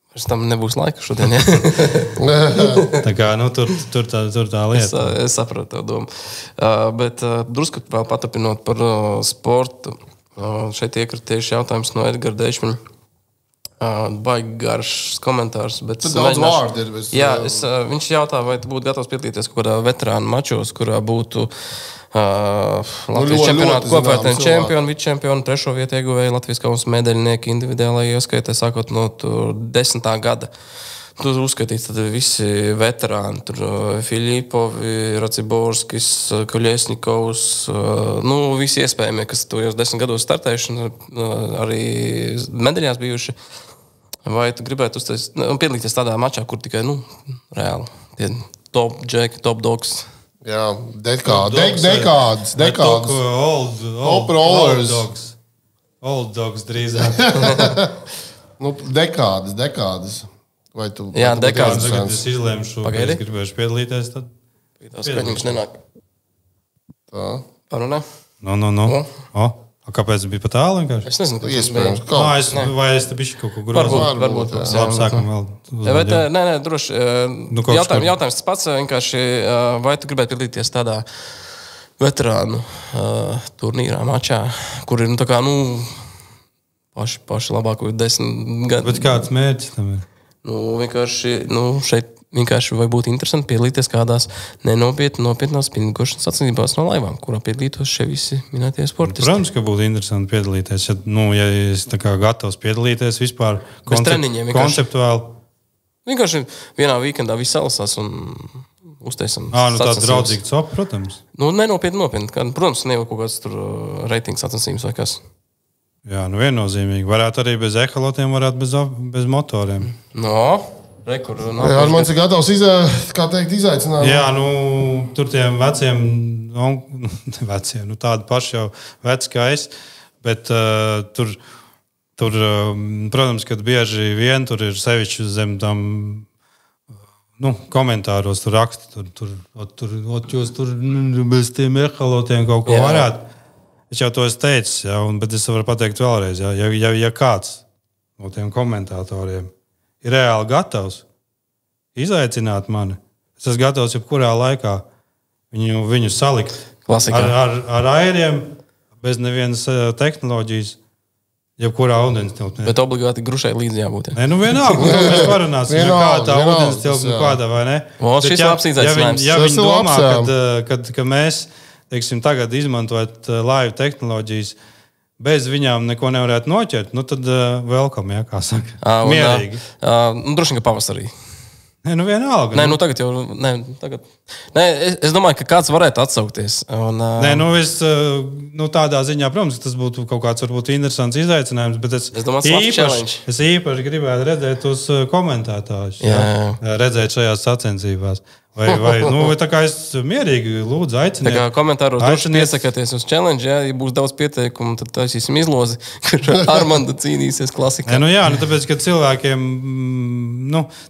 Pēc tam nebūs laika šodien. Tā kā tur tā lieta. Es sapratu tā domu. Bet drusku vēl patapinot par sportu. Šeit iekrita tieši jautājums no Edgara Deišmaņa. Baigi garš komentārs. Tad daudz vārdu ir. Jā, viņš jautā, vai tu būtu gatavs piedalīties kaut kādā veterānu mačos, kurā būtu Latvijas čempionāta kopvērtējuma čempioni, vicečempioni, 3. vietu ieguvēji, Latvijas kausa medaļnieki individuālajā ieskaitē, sākot no 10. gada. Tur uzskatīt visi veterāni, tur Filipovi, Raciborskis, Koļesnikovs, visi iespējamie, kas tojos 10 gados startējuši, arī medaļās bijuši. Vai tu gribētu piedalīties tādā mačā, kur tikai, reāli, tie top džeki, top dogs? Jā, dekādas. Top rollers. Old dogs drīzāk. Dekādas. Vai tu? Jā, dekādas. Tagad es izlēmšu, ka es gribēšu piedalīties. Tad skaņums nenāk. Tā. Parunā? No. Kāpēc bija pa tālu vienkārši? Es nezinu, kas iespējams. Vai es te bišķi kaut ko grozu? Varbūt. Labi, sākam vēl. Nē, droši. Jautājums tas pats vienkārši, vai tu gribētu piedalīties tādā veterānu turnīrā, mačā, kur ir, paši labāko 10 gadu. Bet kāds mērķis tam ir? Vienkārši, šeit vienkārši vai būtu interesanti piedalīties kādās nopietnās spinningošanas sacensībās no laivām, kurā piedalītos šie visi minētie sportisti. Protams, ka būtu interesanti piedalīties. Ja es tā kā gatavs piedalīties vispār konceptuāli. Vienkārši vienā weekendā viss salasās un uztaisam. Tāda draudzīga copa, protams. Nenopietni. Protams, ne jau kaut kāds tur reitings sacensības vai kas. Jā, viennozīmīgi. Varētu arī bez ehalotiem, varētu bez motoriem. Armands ir gatavs izaicināt. Jā, tur tiem veciem, tādi paši jau veci kā es, bet tur, protams, kad bieži vien tur ir sevišķi zem tam komentāros, tur raksta, jūs tur bez tiem ehalotiem kaut ko varētu. Es jau to esmu teicis, bet es varu pateikt vēlreiz, ja kāds no tiem komentatoriem ir reāli gatavs izaicināt mani. Es esmu gatavs jebkurā laikā viņu salikt ar airiem, bez nevienas tehnoloģijas, jebkurā ūdenstilpnē. Bet obligāti grušai līdzi jābūt. Nē, vienalga, mēs parunāsim, kā tā ūdenstilpne kāda vai ne. Šis labs izaicinājums. Ja viņi domā, ka mēs, teiksim, tagad izmantojot laivu tehnoloģijas, bez viņām neko nevarētu noķert, tad welcome, kā saka. Mierīgi. Droši vien, ka pavasarī. Vienalga. Tagad. Es domāju, ka kāds varētu atsaukties. Tādā ziņā, protams, tas būtu kaut kāds varbūt interesants izaicinājums, bet es īpaši gribētu redzēt tos komentētājus, redzēt šajās sacensībās. Vai tā kā es mierīgi lūdzu aicinu. Komentāros droši piesakāties uz challenge, ja būs daudz pieteikumu, tad taisīsim izlozi, kur Armanda cīnīsies klasikā. Tāpēc, ka cilvēkiem,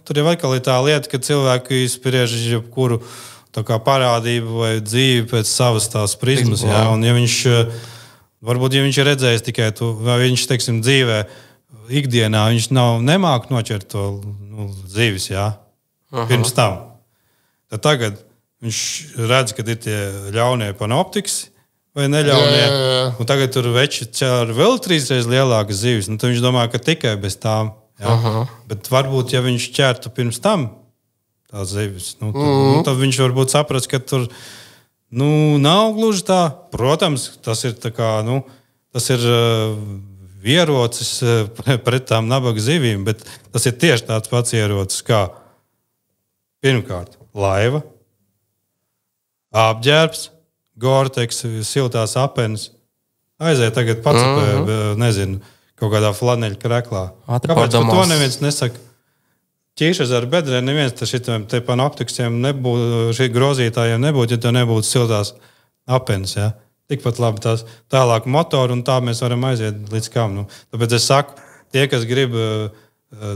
tur jau atkal ir tā lieta, ka cilvēki spriež jebkuru tā kā parādību vai dzīvi pēc savas tās prizmas, un ja viņš, varbūt, ja viņš ir redzējis tikai to, vai viņš, teiksim, dzīvē, ikdienā, viņš nemāk noķert to dzīves, pirms tam. Tad tagad viņš redz, ka ir tie ļaunie panoptiksi vai neļaunie. Un tagad tur veči ķēra vēl 3 reizes lielākas zivis. Tad viņš domā, ka tikai bez tām. Bet varbūt, ja viņš ķertu pirms tam tās zivis, tad viņš varbūt saprast, ka tur nav gluži tā. Protams, tas ir tā kā, tas ir ierocis pret tām nabaga zivīm, bet tas ir tieši tāds pats ierocis kā pirmkārt. Laiva, apģērbs, Gore-Tex, siltās apenes. Aiziet tagad pats, nezinu, kaut kādā flaneļa kreklā. Kāpēc to neviens nesaka? Ķīšas ar bedrēm neviens te panoptiksiem nebūtu, šī grozītājiem nebūtu, ja tev nebūtu siltās apenes. Tikpat labi tās tālāk motori, un tā mēs varam aiziet līdz kam. Tāpēc es saku, tie, kas grib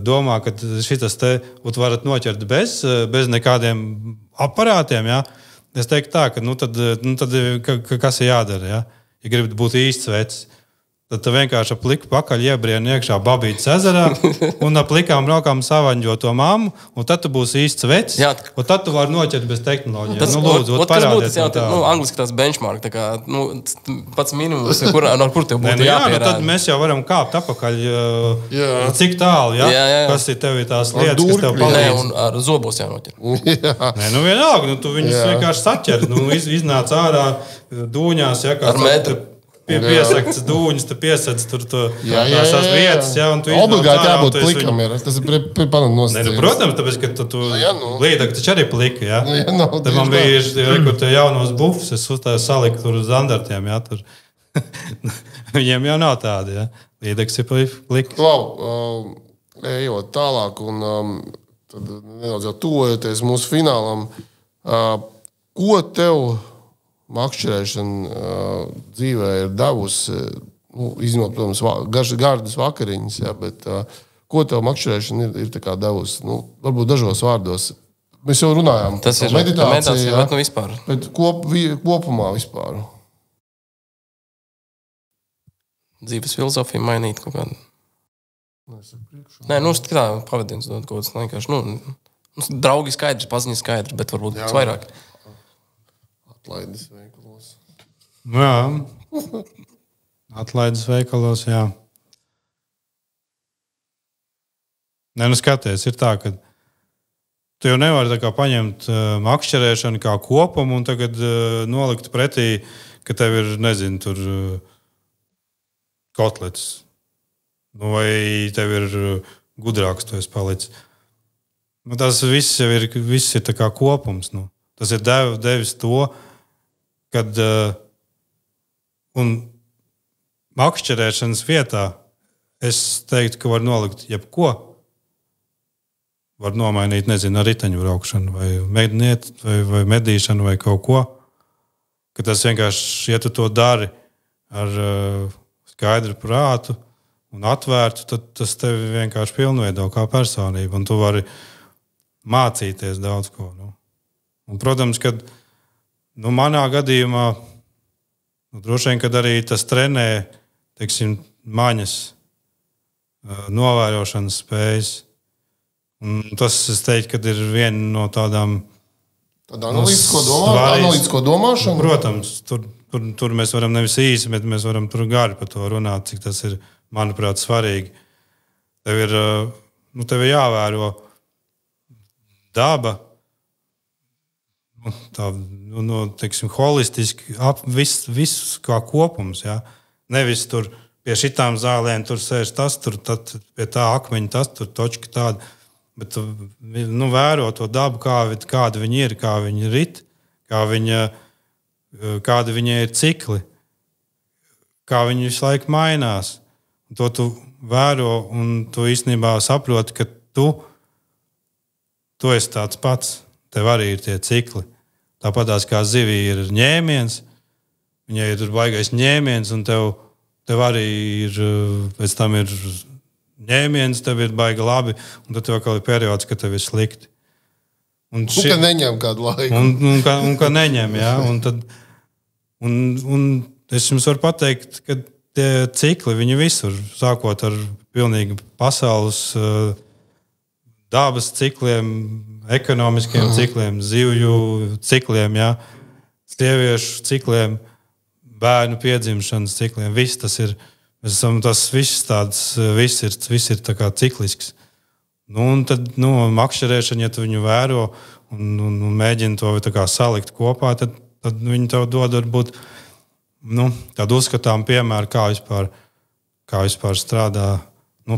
domā, ka šitas te varat noķert bez nekādiem aparātiem, es teiktu tā, ka tad kas ir jādara, ja gribat būt īsts vecs. Tad tu vienkārši pliku pakaļ iebrieni iekšā Babītas ezerā un plikām rokām savaņģo to mammu, un tad tu būsi īsts vecs, un tad tu vari noķert bez tehnoloģijām. Tas būtu angliski tās benchmark, tā kā, pats minimums, ar kur tev būtu jāpierāda. Tad mēs jau varam kāpt apakaļ, cik tālu, kas ir tev tās lietas, kas tev palīdz. Un ar zobos jānoķer. Vienalga, tu viņus vienkārši saķer, iznāc ārā dūņās, ar metru. Piesaktas dūņas, tu piesadz tur tās vietas, un tu obligāti jābūt plikam, tas ir panam nosacījums. Protams, tāpēc, ka tu līdāk taču arī plika, Tad man bija, kur te jaunos bufus, es saliku tur uz zandartiem, tur. Viņiem jau nav tādi, līdāks ir plika. Klau, ejot tālāk un tad nedaudz jau tuvojoties mūsu finālam, ko tev makšķerēšana dzīvē ir devusi, izņemot, protams, gardas vakariņas, bet ko tev makšķerēšana ir tā kā devusi? Varbūt dažos vārdos. Mēs jau runājām par meditāciju, bet vispār. Bet kopumā vispār. Dzīves filozofija mainīt kaut kādu. Nē, tā pavadiens dod kaut kāds vienkārši. Draugi skaidrs, paziņas skaidrs, bet varbūt vairāk. Atlaides veikalos. Atlaides veikalos, Nē, skaties, ir tā, ka tu jau nevari tā kā paņemt makšķerēšanu kā kopumu un tagad nolikt pretī, ka tev ir, nezinu, tur kotlets. Nu, vai tev ir gudrāks, tu esi palicis. Nu, tas viss ir tā kā kopums. Nu. Tas ir devis to, kad un makšķerēšanas vietā es teiktu, ka var nolikt jebko. Var nomainīt, nezinu, ar riteņu braukšanu, vai medīšanu, vai kaut ko. Ka tas vienkārši, ja tu to dari ar skaidru prātu un atvērtu, tad tas tevi vienkārši pilnveido kā personību. Un tu vari mācīties daudz ko. Nu. Un, protams, kad manā gadījumā droši vien, kad arī tas trenē, teiksim, maņas novērošanas spējas. Un tas, es teiktu, ka ir viena no tādām analītisko domāšanu. Protams, tur mēs varam nevis īsi, bet mēs varam tur gari par to runāt, cik tas ir, manuprāt, svarīgi. Tev ir jāvēro daba, teiksim, holistiski, viss kā kopums. Ja? Nevis tur pie šitām zālēm tur sēž tas, tur pie tā akmeņa tas, tur točka tāda. Bet tu vēro to dabu, kāda viņa ir, kā viņa rit, kāda viņa ir cikli, kā viņa visu laiku mainās. Un to tu vēro un tu īstenībā saproti, ka tu esi tāds pats. Tev arī ir tie cikli. Tāpatās kā zivī ir ņēmiens, viņai ir baigais ņēmiens, un tev arī ir, pēc tam ir ņēmiens, tev ir baigi labi, un tad tev vēl ir periods, ka tev ir slikti. Un ka neņem kādu laiku. Un ka neņem, jā. Un es jums varu pateikt, ka tie cikli, viņi visur, sākot ar pilnīgi pasaules dabas cikliem, ekonomiskiem cikliem, zivju cikliem, jā, sieviešu cikliem, bērnu piedzimšanas cikliem, viss tas ir. Tas viss ir tā kā ciklisks. Un tad makšķerēšana, ja tu viņu vēro un mēģini to tā kā salikt kopā, tad viņi tev dod varbūt tādu uzskatām piemēru, kā vispār strādā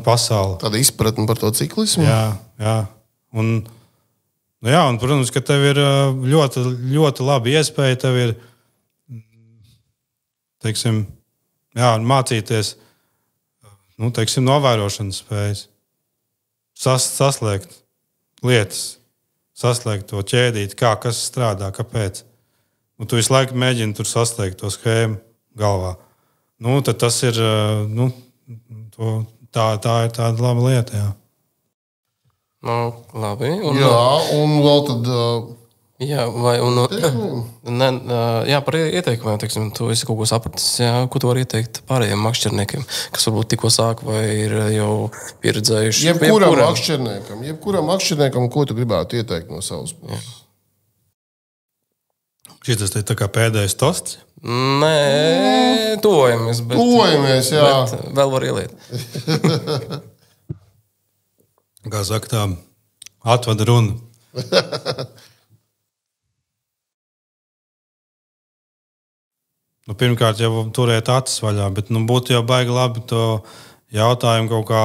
pasaule. Tāda izpratne par to ciklismu? Jā. Un, protams, ka tev ir ļoti, ļoti laba iespēja, tev ir, teiksim, mācīties, novērošanas spējas, saslēgt lietas, saslēgt to ķēdīti, kas strādā, kāpēc. Tu visu laiku mēģini tur saslēgt to schēmu galvā. Tad tas ir, tā ir tāda laba lieta, jā. Labi. Un vēl tad... par ieteikumiem, teiksim, tu esi kaut ko sapratis, ko tu vari ieteikt pārējiem makšķerniekiem, kas varbūt tikko sāk vai ir jau pieredzējuši. Jebkuram makšķerniekam, ko tu gribētu ieteikt no savas puses? Šitas te tā kā pēdējais tosts? Nē, tuvojamies, jā. Bet vēl var ieliet. Kā saka tā, atvada runa. Pirmkārt, jau turēt acis vaļā, bet būtu jau baigi labi to jautājumu kaut kā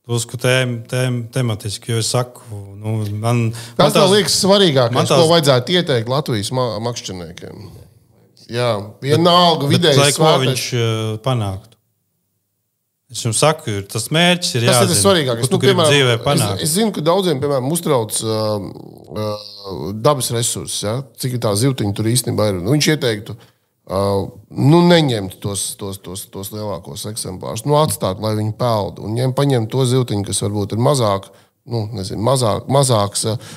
drusku tematiski, jo es saku, kas tev liekas svarīgākais, ko vajadzētu ieteikt Latvijas makšķerniekiem? Jā, vienalga vidēji ko viņš panāktu. Es jums saku, tas mērķis ir jāzina. Tas ir svarīgākais. Ko tu gribi dzīvē panākt. Es zinu, ka daudziem, piemēram, uztrauc dabas resursus, ja? Cik tā zivtiņa tur īstenībā ir. Viņš ieteiktu, neņemt tos lielākos eksemplārus, atstāt, lai viņi peld, un paņemt to zivtiņu, kas varbūt ir mazāk,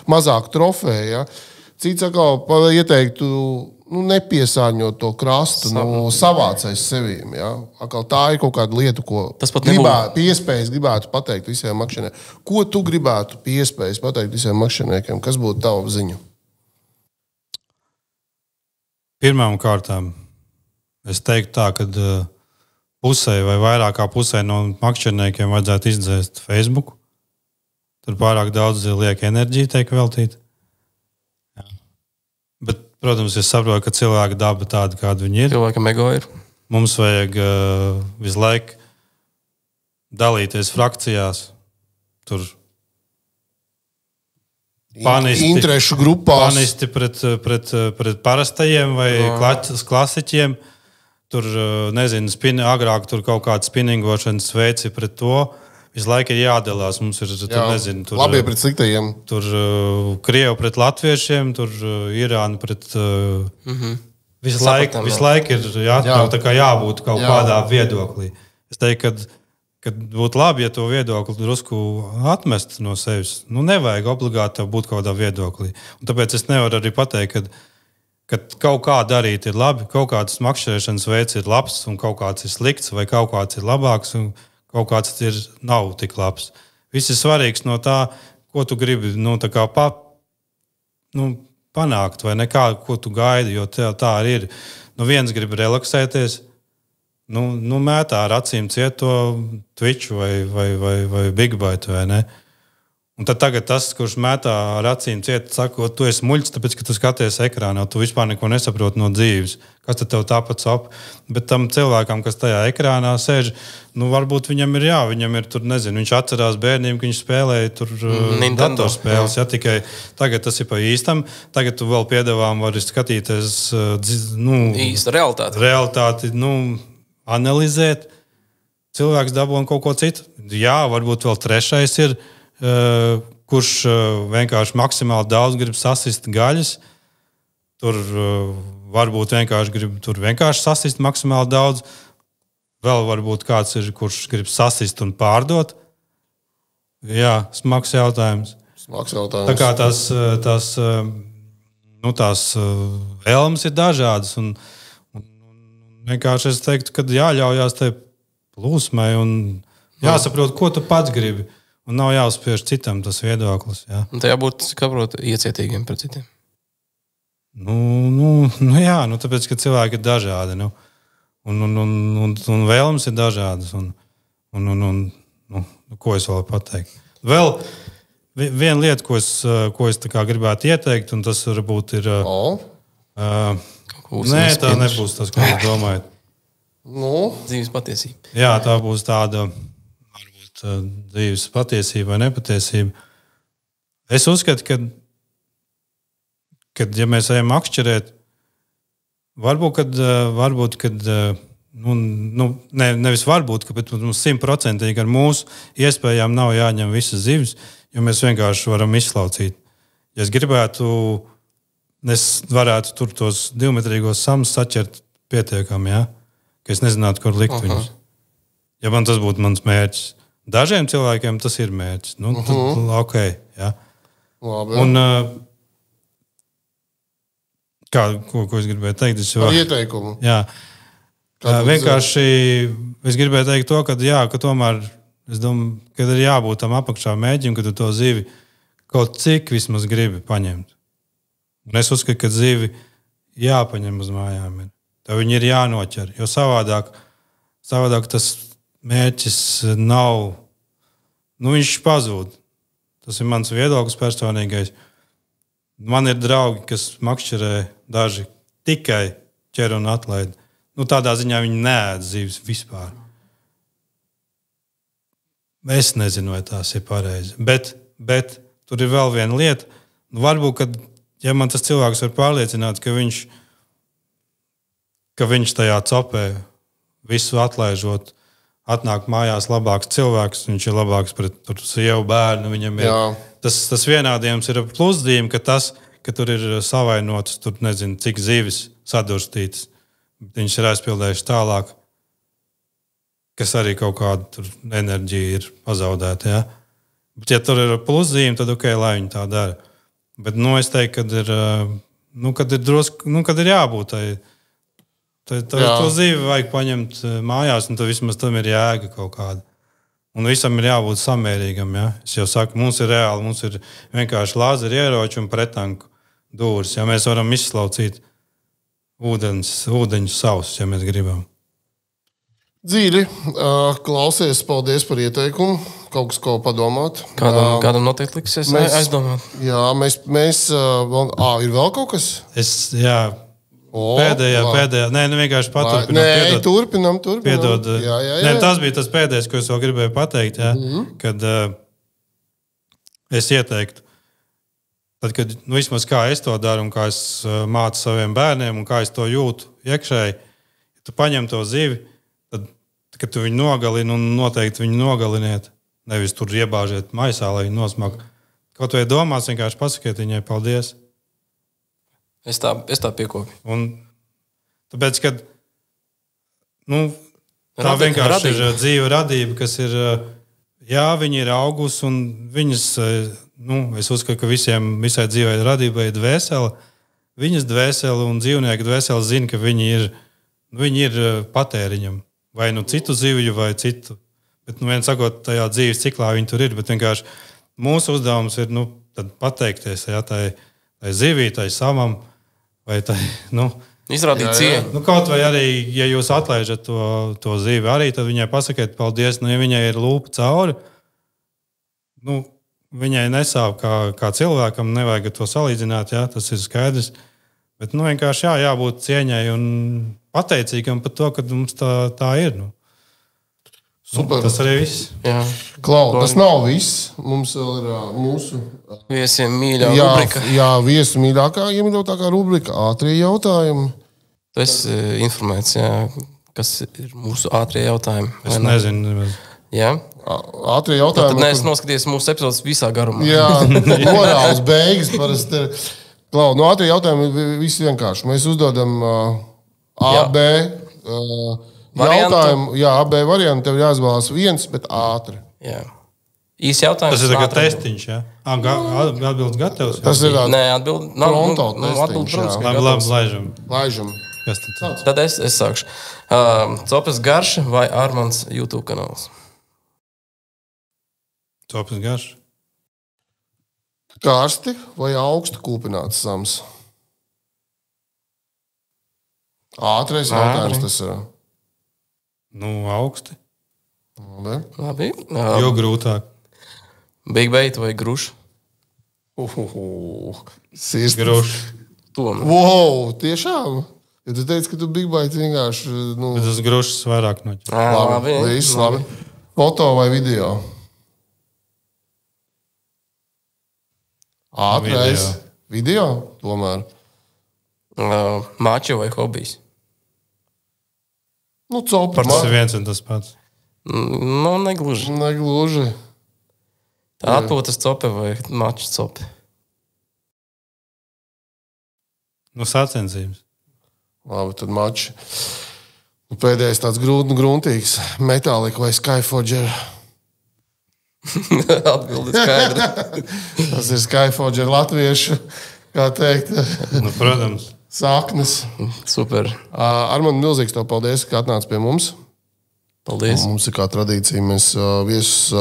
mazāk trofēja. Ja? Cits atkal ieteiktu, nepiesāņot to krastu, savācais sevīm. Ja? Atkal tā ir kaut kāda lieta, ko gribētu pateikt visiem makšķerniekiem. Ko tu gribētu piespējas pateikt visiem makšķerniekiem? Kas būtu tava ziņa? Pirmām kārtām es teiktu tā, ka pusē vai vairāk kā pusē no makšķerniekiem vajadzētu izdzēst Facebook. Tur pārāk daudz lieka enerģija tiek veltīta. Bet, protams, es saprotu, ka cilvēka daba tāda, kāda viņi ir. Cilvēkam ego ir. Mums vajag visu laiku dalīties frakcijās. Tur interešu grupās. Panisti pret parastajiem vai klasiķiem. Tur, nezinu, agrāk tur kaut kāda spinningošanas veids pret to. Visu laiku ir jādalās. Mums ir, nezinu, tur labie pret sliktajiem. Tur Krievi pret latviešiem, tur Irāna pret... Visu laiku ir tā kā jābūt kaut kādā viedoklī. Es teiktu, kad būtu labi, ja to viedokli drusku atmest no sevis. Nevajag obligāti būt kaut kādā viedoklī. Un tāpēc es nevaru arī pateikt, ka kaut kā darīt ir labi, kaut kāds makšķerēšanas veids ir labs, un kaut kāds ir slikts, vai kaut kāds ir labāks, un kaut kāds nav tik labs. Viss ir svarīgs no tā, ko tu gribi panākt, vai nekā, ko tu gaidi, jo tā arī ir. Viens grib relaksēties, mētā ar acīm ciet to Twitch vai Big Byte, vai ne? Un tad tagad tas, kurš mētā ar acīm ciet, saka, tu esi muļķis, tāpēc, ka tu skaties ekrānā, tu vispār neko nesaproti no dzīves. Kas tad tev tāpat sap? Bet tam cilvēkam, kas tajā ekrānā sēž, varbūt viņam ir tur, nezinu, viņš atcerās bērniem, ka viņš spēlēja tur datorspēles, tikai tagad tas ir pa īstam. Tagad tu vēl piedāvām vari skatīties, īsta realitāte. Realitāti, analizēt. Cilvēks dabūna kaut ko citu. Jā, varbūt vēl trešais ir, kurš vienkārši maksimāli daudz grib sasist gaļas. Tur varbūt vienkārši sasist maksimāli daudz. Vēl varbūt kāds ir, kurš grib sasist un pārdot. Jā, smags jautājums. Tā kā tās elmas ir dažādas. Un vienkārši es teiktu, ka jāļaujās tai plūsmai un jāsaprot, ko tu pats gribi. Un nav jāuzspiež citam tas viedoklis. Jā. Un tā jābūt, saprotu, iecietīgiem pret citiem. Jā, tāpēc, ka cilvēki ir dažādi. Un vēlmes ir dažādas. Ko es vēl pateiktu? Vēl viena lieta, ko es gribētu ieteikt, un tas varbūt ir... Nē, tā nebūs tas, ko jūs domājat. Dzīves patiesība. Jā, tā būs tāda... dzīves patiesība vai nepatiesība. Es uzskatu, ka ja mēs ejam makšķerēt, nevis varbūt, bet mums 100% ar mūsu iespējām nav jāņem visas zivis, jo mēs vienkārši varam izslaucīt. Ja es gribētu, es varētu tur tos 2-metrīgos samus saķert pietiekami, ka es nezinātu, kur likt viņus. Ja man tas būtu mans mērķis. Dažiem cilvēkiem tas ir mērķis. Tad, ok. Ja. Labi. Un, ko es gribēju teikt? Ar ieteikumu. Jā. Vienkārši es gribēju teikt to, ka tomēr es domāju, ka ir jābūt tam apakšā mēģim, ka tu to zivi kaut cik vismaz gribi paņemt. Un es uzskatu, ka zivi jāpaņem uz mājām. Tev viņi ir jānoķer, jo savādāk tas mērķis nav, viņš pazūd. Tas ir mans viedoklis personīgais. Man ir draugi, kas makšķerē daži tikai ķer un atlaid. Tādā ziņā viņi neēd zivis vispār. Es nezinu, vai tās ir pareizi. Bet tur ir vēl viena lieta. Varbūt, kad, ja man tas cilvēks var pārliecināt, ka viņš tajā copē visu atlaižot, atnāk mājās labāks cilvēks, viņš ir labāks pret sievu bērnu. Viņam ir tas vienādījums ir plusdījums, ka tur ir savainots, tur nezinu, cik zivis sadurstītas. Viņš ir aizpildējuši tālāk, kas arī kaut kāda enerģija ir pazaudēta. Ja? Bet, ja tur ir plusdījumi, tad ok, lai viņi tā dara. Bet es teiktu, kad ir jābūt tai. To zivi vajag paņemt mājās, un vismaz tam ir jēga kaut kāda. Un visam ir jābūt samērīgam. Ja? Es jau saku, mums ir reāli, mums ir vienkārši lāzeri ieroči un pretanku dūris. Ja mēs varam izslaucīt ūdeņus savus, ja mēs gribam. Dzīvi, klausies, paldies par ieteikumu. Kaut kas, ko padomāt. Kādam noteikti liksies aizdomāt. Jā, mēs ir vēl kaut kas? Pēdējā. Nē, vienkārši paturpinām. Nē, turpinām. Piedod. Jā. Nē, tas bija tas pēdējais, ko es vēl gribēju pateikt. Jā, kad es ieteiktu, tad, kad vismaz kā es to daru un kā es mācu saviem bērniem un kā es to jūtu iekšēji, ja tu paņem to zivi, tad, kad tu viņu nogalini un noteikti viņu nogaliniet, nevis tur iebāžiet maisā, lai viņi nosmak. Kaut vai domās, vienkārši pasakiet viņai paldies. Es tā piekopu. Un tāpēc, kad tā vienkārši ir dzīve radība, kas ir, viņi ir augusi un viņas, es uzskatu, ka visai dzīvei radībai ir dvēsele. Viņas dvēsele un dzīvnieku dvēsele zina, ka viņi ir patēriņam. Vai citu zivju, vai citu. Bet, viens sakot, tajā dzīves ciklā viņi tur ir, bet vienkārši mūsu uzdevums ir, tad pateikties, tai zivītai, samam, vai tai, izrādīt cieņu. Kaut vai arī, ja jūs atlaižat to zivi arī, tad viņai pasakiet paldies, ja viņai ir lūpa cauri, viņai nesāp kā cilvēkam, nevajag to salīdzināt, tas ir skaidrs, bet, vienkārši jābūt cieņai un pateicīgam par to, ka mums tā ir, Super. Tas arī viss. Klau, tas nav viss. Mums vēl ir mūsu viesiem mīļā rubrika. Jā, viesu mīļākā, iemīļotākā rubrika ātrie jautājumi. Tu esi informēts, kas ir mūsu ātrie jautājumi. Es nezinu. Jā? Ātrie jautājumi. Tad neesi noskaties mūsu epizodes visā garumā. Jā, morāls beigas parasti. Klau, ātrie jautājumi viss vienkārši. Mēs uzdodam AB jautājumu, AB variantu, tev jāizvēlās viens, bet ātri. Jā. Īsi jautājums. Tas ir kā testiņš, jā? Atbildes gatavs? Tas ir atbild testiņš. Labi, laižam. Kas tad tāds? Tad es sākšu. Copes garša vai Armands YouTube kanāls? Copes garša. Karsti vai augstu kūpināts sams? Ātrais jautājums tas ir. Augsti. Labi. Jo grūtāk. Big Bait vai gruša? Gruša. Wow, tiešām? Ja tu teici, ka tu Big Bait vienkārši... Bet tas grušas vairāk noķer. Labi, viss labi. Foto vai video? Ātrais. Video? Tomēr. Mačo vai hobijs? Copa. Tas ir viens un tas pats. Negluži. Negluži. Tā atpūtas cope vai mačs cope? Sacensības. Labi, tad mači. Pēdējais tāds gruntīgs. Metallica vai Skyforger? Atbildi skaidra. Tas ir Skyforger latviešu, kā teikt. Protams. Saknes. Super. Armand, milzīgs tev paldies, ka atnāc pie mums. Paldies. Mums ir kā tradīcija, mēs viesus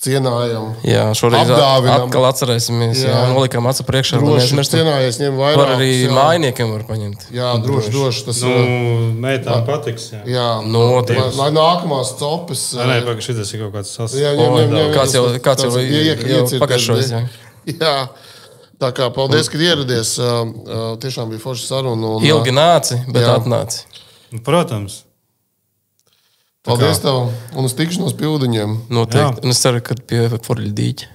cienājam. Jā, šoreiz apdāvinam. Atkal atcerēsimies. Jā, nolikām acu priekšā. Droši cienājies, ņem vairāk. Var arī mājniekiem var paņemt. Jā, droši. Tas meitām patiks. Jā, lai nākamās copes. Nē, šitas ir kaut kāds sasauks. Jā, kāds jau pagašos. Jā. Tā kā paldies, ka ieradies. Tiešām bija forša saruna. Ilgi nāci, bet atnāci. Protams. Paldies tev un uz tikšanos pie ūdeņiem. Noteikti. Un es ceru, ka pie Forļa dīķa.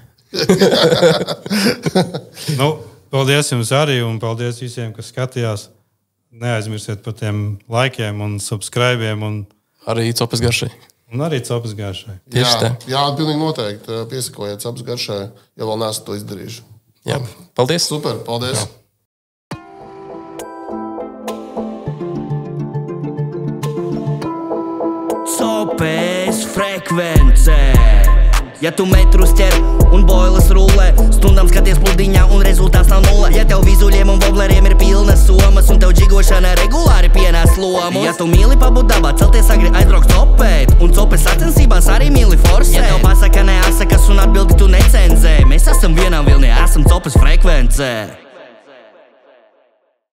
Paldies jums arī un paldies visiem, kas skatījās. Neaizmirsiet par tiem laikiem un subscribiem. Arī Copes garšai. Un arī Copes garšai. Tieši tā. Jā, pilnīgi noteikti. Piesakojiet Copes garšai, ja vēl neesat to izdarījuši. Jā, paldies. Super, paldies. Jā. Copes frekvence. Ja tu metrus ķer un boilas rullē, stundām skaties pludiņā un rezultāts nav nulle. Ja tev vizuļiem un vobleriem ir pilnas somas un tev džigošana regulāri pienās lomus. Ja tu mīli pabūt dabā, celties agri aizbraukt copēt un copes sacensībās arī mīli forsēt. Ja tev pasaka neasakas un atbildi tu necenzē, mēs esam vienā vilnī, esam Copes frekvence.